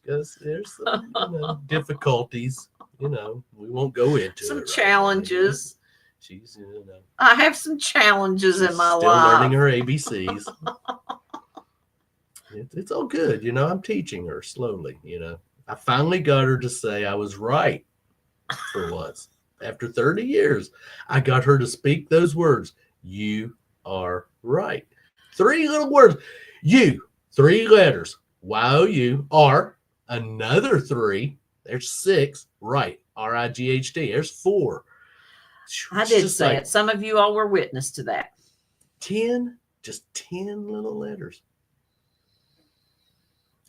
there's some difficulties. You know, we won't go into Some it right challenges. now. She's, you know, I have some challenges in my still life. learning her ABCs. It's all good. You know, I'm teaching her slowly. You know, I finally got her to say I was right for once. After 30 years, I got her to speak those words. You are right. 3 little words. You, 3 letters. Y-O-U, R, another 3. There's 6. Right. R-I-G-H-T. There's 4. I It's did just say like it. Some of you all were witness to that. 10, just 10 little letters.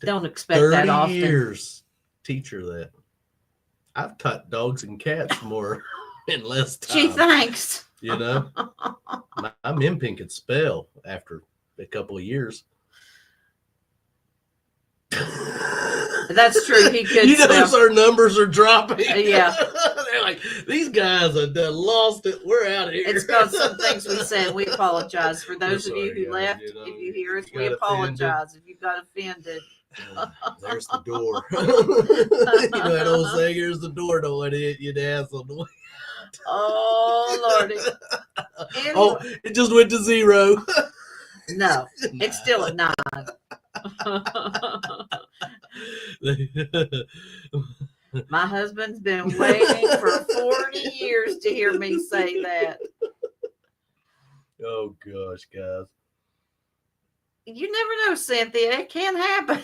Don't expect 30 that often. years. Teach her that. I've taught dogs and cats more in less time. Gee, thanks. You know, my Impin could spell after a couple of years. That's true. He could You spell. notice our numbers are dropping. Yeah. They're like, these guys have done lost it. We're out of here. It's got some things we said. We apologize for those of you sorry, who guys, left. you know, If you hear us, you we got apologize. If you got offended. There's the door. You know that old saying, here's the door, don't let it hit you in the ass on the way. Oh Lordy. Anyway, Oh, it just went to 0. no, it's still at 9. My husband's been waiting for 40 years to hear me say that. Oh gosh, guys. You never know, Cynthia. It can happen.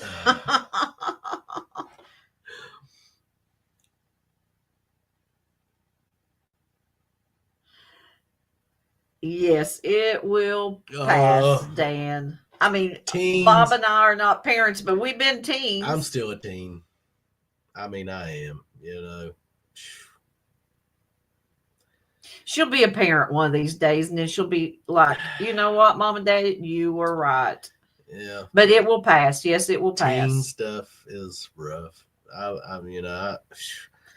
Yes, it will pass, Dan. I mean, teens. Bob and I are not parents, but we've been teens. I'm still a teen. I mean, I am, She'll be a parent one of these days, and then she'll be like, you know what, Mom and Dad, you were right. Yeah. But it will pass. Yes, it will pass. Teen stuff is rough.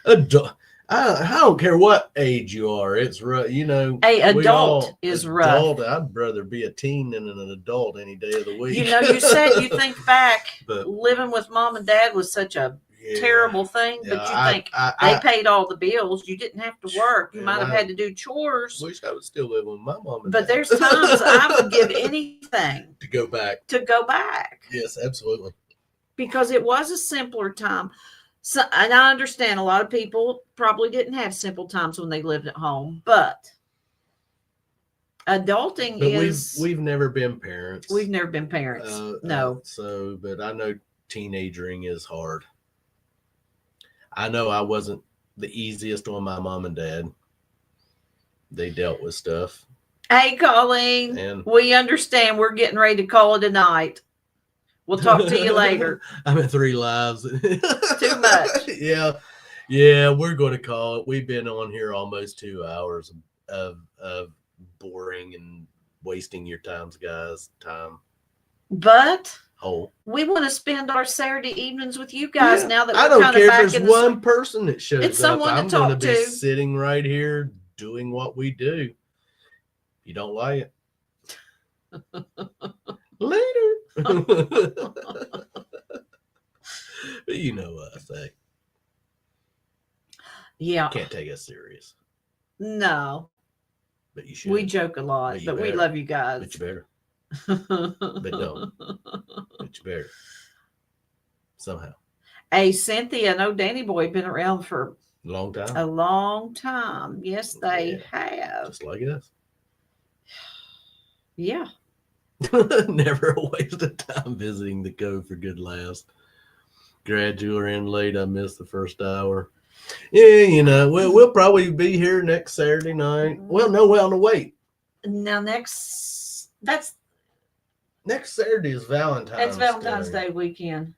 Adult. I don't care what age you are. It's rough. Adult is rough. I'd rather be a teen than an adult any day of the week. You said you think back, but living with Mom and Dad was such a terrible thing, but you think they paid all the bills. You didn't have to work. You might have had to do chores. Wish I was still living with my mom and Dad. But there's times I would give anything to go back. Yes, absolutely. Because it was a simpler time. So, and I understand a lot of people probably didn't have simple times when they lived at home, but adulting is. We've never been parents. We've never been parents. No. But I know teenagering is hard. I know I wasn't the easiest on my mom and dad. They dealt with stuff. Hey, Colleen, we understand. We're getting ready to call it a night. We'll talk to you later. I'm at 3 lives. Too much. Yeah, we're going to call it. We've been on here almost 2 hours of boring and wasting your time. But we want to spend our Saturday evenings with you guys now that we're kind of back in the I don't care if there's one person that shows it's someone up. I'm to talk going to be sitting right here doing what we do. You don't like it? Later. But you know what I say. Yeah. Can't take us serious. No. But you should. We joke a lot, but we love you guys. But you better. But don't. But you better. Somehow. Hey, Cynthia, no Danny Boy been around for a long time. A long time. Yes, they have. Just like us. Yeah. Never a waste of time visiting the Cove for good laughs. Glad you were in late. I missed the first hour. Yeah, we'll probably be here next Saturday night. Well, no, wait. Now next Saturday is Valentine's. It's Valentine's Day weekend.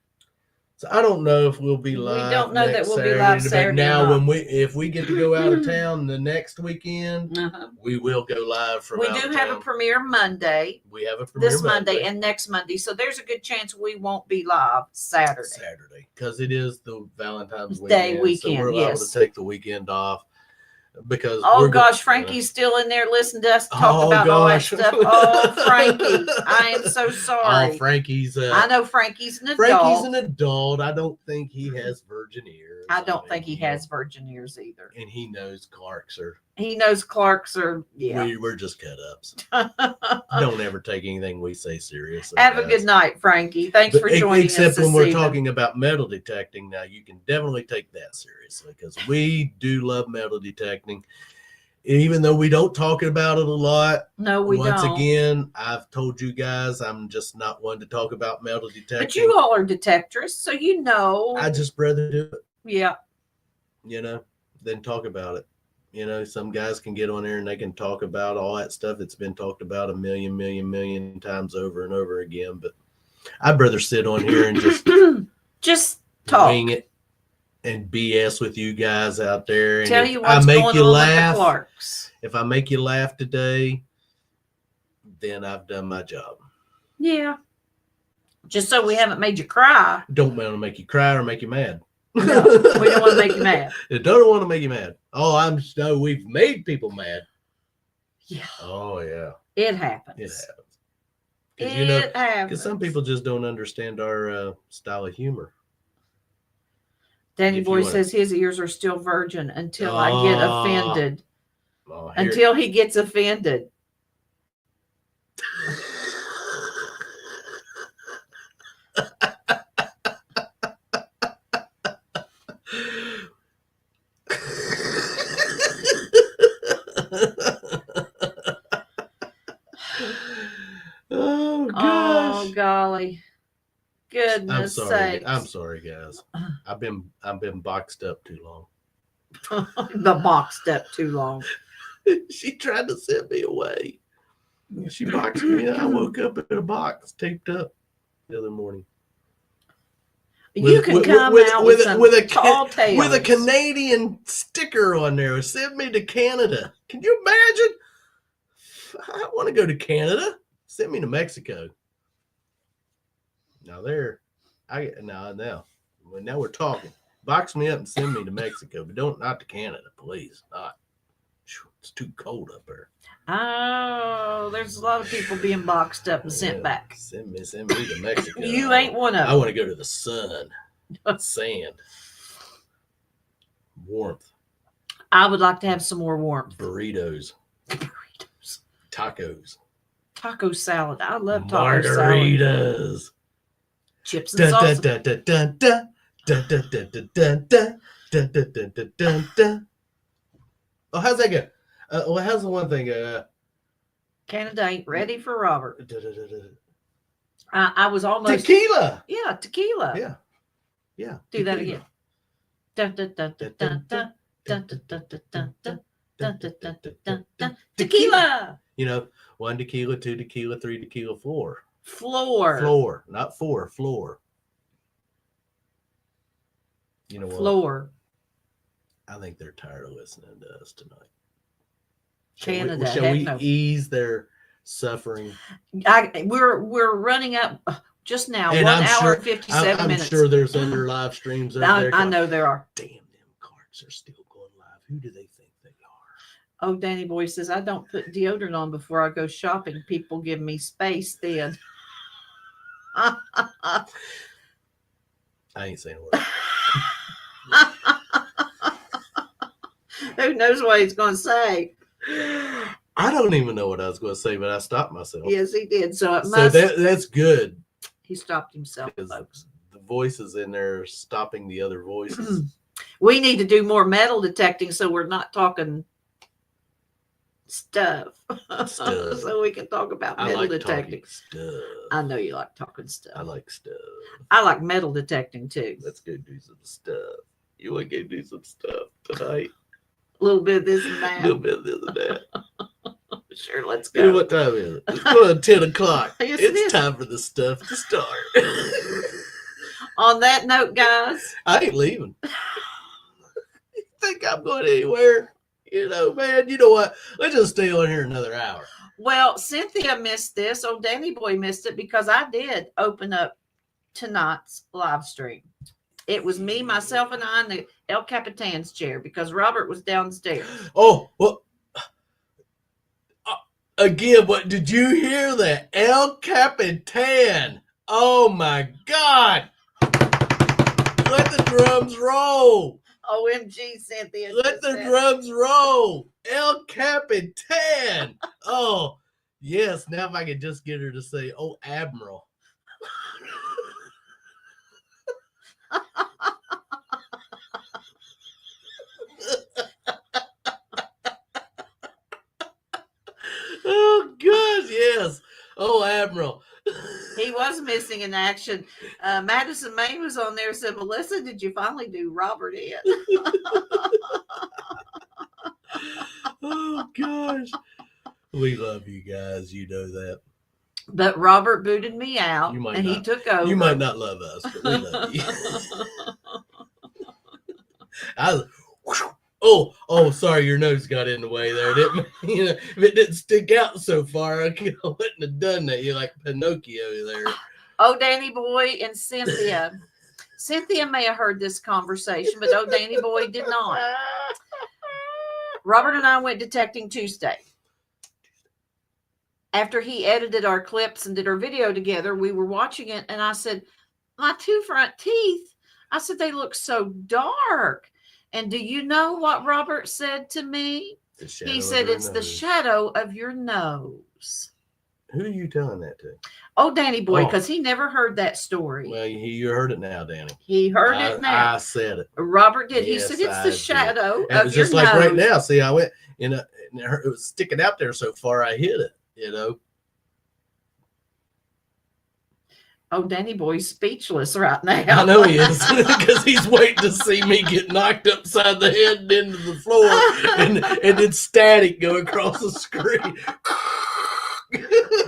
So I don't know if we'll be live. We don't know that we'll be live Saturday. Now, if we get to go out of town the next weekend, we will go live from. We do have a premiere Monday. We have a premiere this Monday and next Monday, so there's a good chance we won't be live Saturday because it is the Valentine's Day weekend. So we're able to take the weekend off. Because Frankie's still in there listening to us talk about all that stuff. Oh, Frankie, I am so sorry. Oh, Frankie's. I know Frankie's an adult. Frankie's an adult. I don't think he has virgin ears. I don't think he has virgin ears either. And he knows Clarks are. Yeah. We're just cut ups. Don't ever take anything we say serious. Have a good night, Frankie. Thanks for joining us. Except when we're talking about metal detecting, now you can definitely take that seriously because we do love metal detecting. Even though we don't talk about it a lot. No, we don't. Once again, I've told you guys I'm just not one to talk about metal detecting. But you all are detectorists, so you know. I just rather do it. Yeah. Than talk about it. Some guys can get on there and they can talk about all that stuff that's been talked about a million times over and over again. But I'd rather sit on here and just talk. Wing it and BS with you guys out there. And tell you what's going on with the Clarks. If I make you laugh today, then I've done my job. Yeah. Just so we haven't made you cry. Don't want to make you cry or make you mad. No, we don't want to make you mad. I don't want to make you mad. Oh, we've made people mad. Yeah. Oh, yeah. It happens. It happens. Happens. Because some people just don't understand our style of humor. Danny Boy says his ears are still virgin until I get offended. Until he gets offended. goodness sakes. I'm sorry, guys. I've been boxed up too long. The boxed up too long. She tried to send me away. She boxed me. I woke up in a box taped up the other morning. You can come out with a tall tales. With a Canadian sticker on there. Send me to Canada. Can you imagine? I want to go to Canada. Send me to Mexico. Now now we're talking. Box me up and send me to Mexico, but not to Canada, please. Not. It's too cold up there. Oh, there's a lot of people being boxed up and sent back. Send me to Mexico. You ain't one of them. I want to go to the sun, sand, warmth. I would like to have some more warmth. Burritos. Tacos. Taco salad. I love taco salad. Margaritas. Chips and salsa. Oh, how's that go? Well, how's the one thing? Canada ain't ready for Robert. I was almost tequila. Yeah, tequila. Yeah. Do that again. Tequila. You know, 1 tequila, 2 tequila, 3 tequila, 4. Floor, not 4. Floor. You know what? Floor. I think they're tired of listening to us tonight. Canada. Shall we ease their suffering? We're running up just now. And 1 hour and 57 I'm minutes. sure there's other live streams out there. I know there are. Damn, them cards are still going live. Who do they think they are? Oh, Danny Boy says, I don't put deodorant on before I go shopping. People give me space then. I ain't saying a word. Who knows what he's going to say? I don't even know what I was going to say, but I stopped myself. Yes, he did. So that's good. He stopped himself, folks. The voices in there stopping the other voices. We need to do more metal detecting so we're not talking stuff. So we can talk about metal detecting stuff. I know you like talking stuff. I like stuff. I like metal detecting too. Let's go do some stuff. You want to go do some stuff tonight? A little bit of this and that. A little bit of this and that. Sure, let's You know go. what time is it? It's going 10 o'clock. Yes, It's time for the stuff to start. On that note, guys, I ain't leaving. You think I'm going anywhere? You know, man, you know what? Let's just stay on here another hour. well, Cynthia missed this. Oh, Danny Boy missed it because I did open up tonight's live stream. It was me, myself, and I in the El Capitan's chair because Robert was downstairs. Oh, well, again, what did you hear that? El Capitan. Oh, my God. Let the drums roll. OMG, Cynthia. Let the drums roll. El Capitan. Oh, yes. Now if I could just get her to say, oh, Admiral. Oh, gosh, yes. Oh, Admiral. He was missing in action. Madison Main was on there and said, Melissa, did you finally do Robert in? Oh, gosh. We love you guys. You know that. But Robert booted me out You might and he not. took over. You might not love us, but we love you. Oh, sorry, your nose got in the way there. You know, if it didn't stick out so far, I wouldn't have done that. You're like Pinocchio there. Oh, Danny Boy and Cynthia. Cynthia may have heard this conversation, but oh, Danny Boy did not. Robert and I went detecting Tuesday. After he edited our clips and did our video together, we were watching it, and I said, my 2 front teeth, I said, they look so dark. And do you know what Robert said to me? He said, it's the shadow of your nose. Who are you telling that to? Oh, Danny Boy, because he never heard that story. Well, you heard it now, Danny. He heard it now. I said it. Robert did. Yes, he said, it's the shadow of it was your just like nose. right now. See, I went, and it was sticking out there so far, I hit it, you know. Oh, Danny Boy's speechless right now. I know he is because he's waiting to see me get knocked upside the head and into the floor, and then static go across the screen.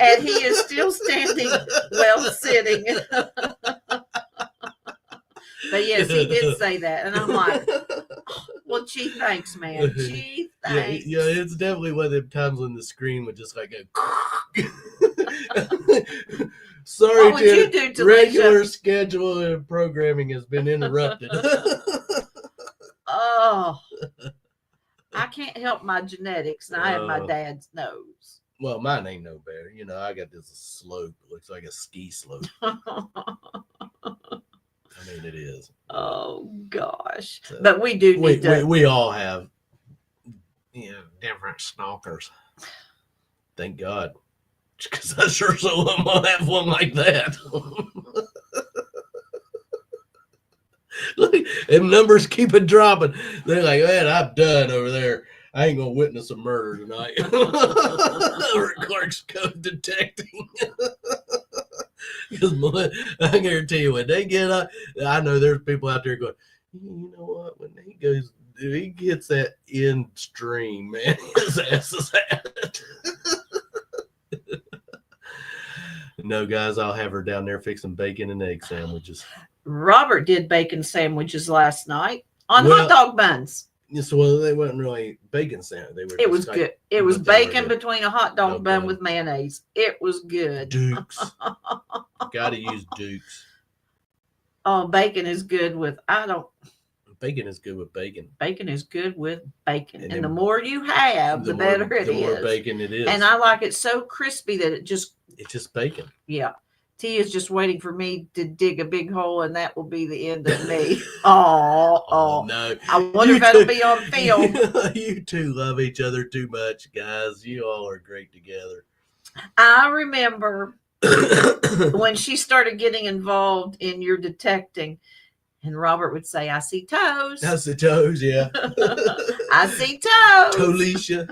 And he is still standing, well, sitting. But yes, he did say that, and I'm like, well, gee, thanks, man. Gee, thanks. Yeah, it's definitely one of them times when the screen would just like go. Sorry, What would you do, Delisha? regular schedule and programming has been interrupted. Oh, I can't help my genetics, and I have my dad's nose. Well, mine ain't no better. You know, I got this slope. Looks like a ski slope. I mean, it is. Oh gosh! So, But we do need to. We all have, different stalkers. Thank God, because I sure so want to have one like that. Look, them numbers keep it dropping. They're like, man, I'm done over there. I ain't gonna witness a murder tonight. Or Clark's code detecting. Because I guarantee you, when they get up, I know there's people out there going, you know what? When he gets that end stream, man, his ass is at it. No, guys, I'll have her down there fixing bacon and egg sandwiches. Robert did bacon sandwiches last night on hot dog buns. Yes, well, they weren't really bacon sandwich. They were. It was good. It was bacon between a hot dog bun with mayonnaise. It was good. Dukes. Got to use Dukes. Oh, bacon is good with. Bacon is good with bacon. Bacon is good with bacon, and the more you have, the better it is. The more bacon it is. And I like it so crispy that it's just bacon. Yeah. T is just waiting for me to dig a big hole, and that will be the end of me. Oh no! I wonder if that'll be on film. You two love each other too much, guys. You all are great together. I remember when she started getting involved in your detecting, and Robert would say, "I see toes." I see toes. Yeah. I see toes. Tolisha.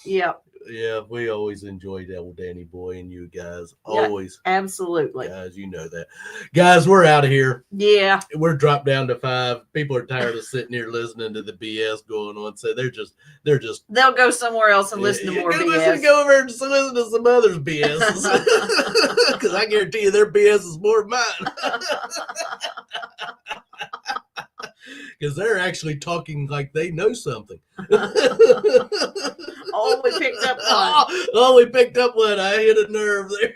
Yep. Yeah, we always enjoyed old Danny Boy and you guys. Always. Yeah, absolutely. Guys, you know that. Guys, we're out of here. Yeah. We're dropped down to 5. People are tired of sitting here listening to the BS going on. So they'll go somewhere else and listen to more BS. Go over and listen to some others BS. Because I guarantee you their BS is more than mine. Because they're actually talking like they know something. Oh, we picked up one. Oh, we picked up one. I hit a nerve there.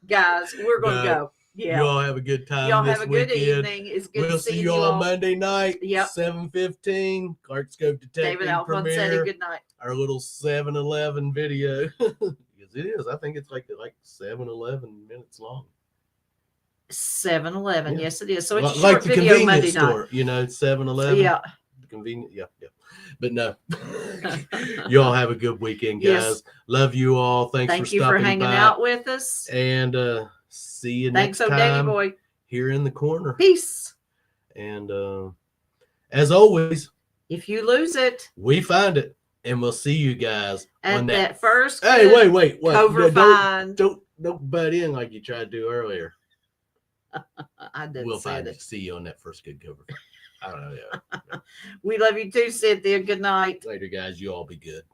Guys, we're going to go. Yeah. You all have a good time. Y'all this have a weekend. good evening. It's good we'll to see you all Monday night. Yep. 7:15. Clark Scope Detective David premiere. Good night. Our little 7-Eleven video. Because it is. I think it's like 7-11 minutes long. 7-Eleven. Yeah. Yes, it is. So it's a like short the video convenience Monday store, night. You know, 7-Eleven. Yeah. Convenient. Yeah. But no. You all have a good weekend, guys. Yes. Love you all. Thank you for hanging out with us. And see you next time. Thanks, Danny Boy. Here in the corner. Peace. And as always, if you lose it, we find it. And we'll see you guys at on that first. Hey, wait. Don't butt in like you tried to do earlier. I didn't. We'll see you on that first good cover. I don't know. Yeah. We love you too, Cynthia. Good night. Later, guys. You all be good.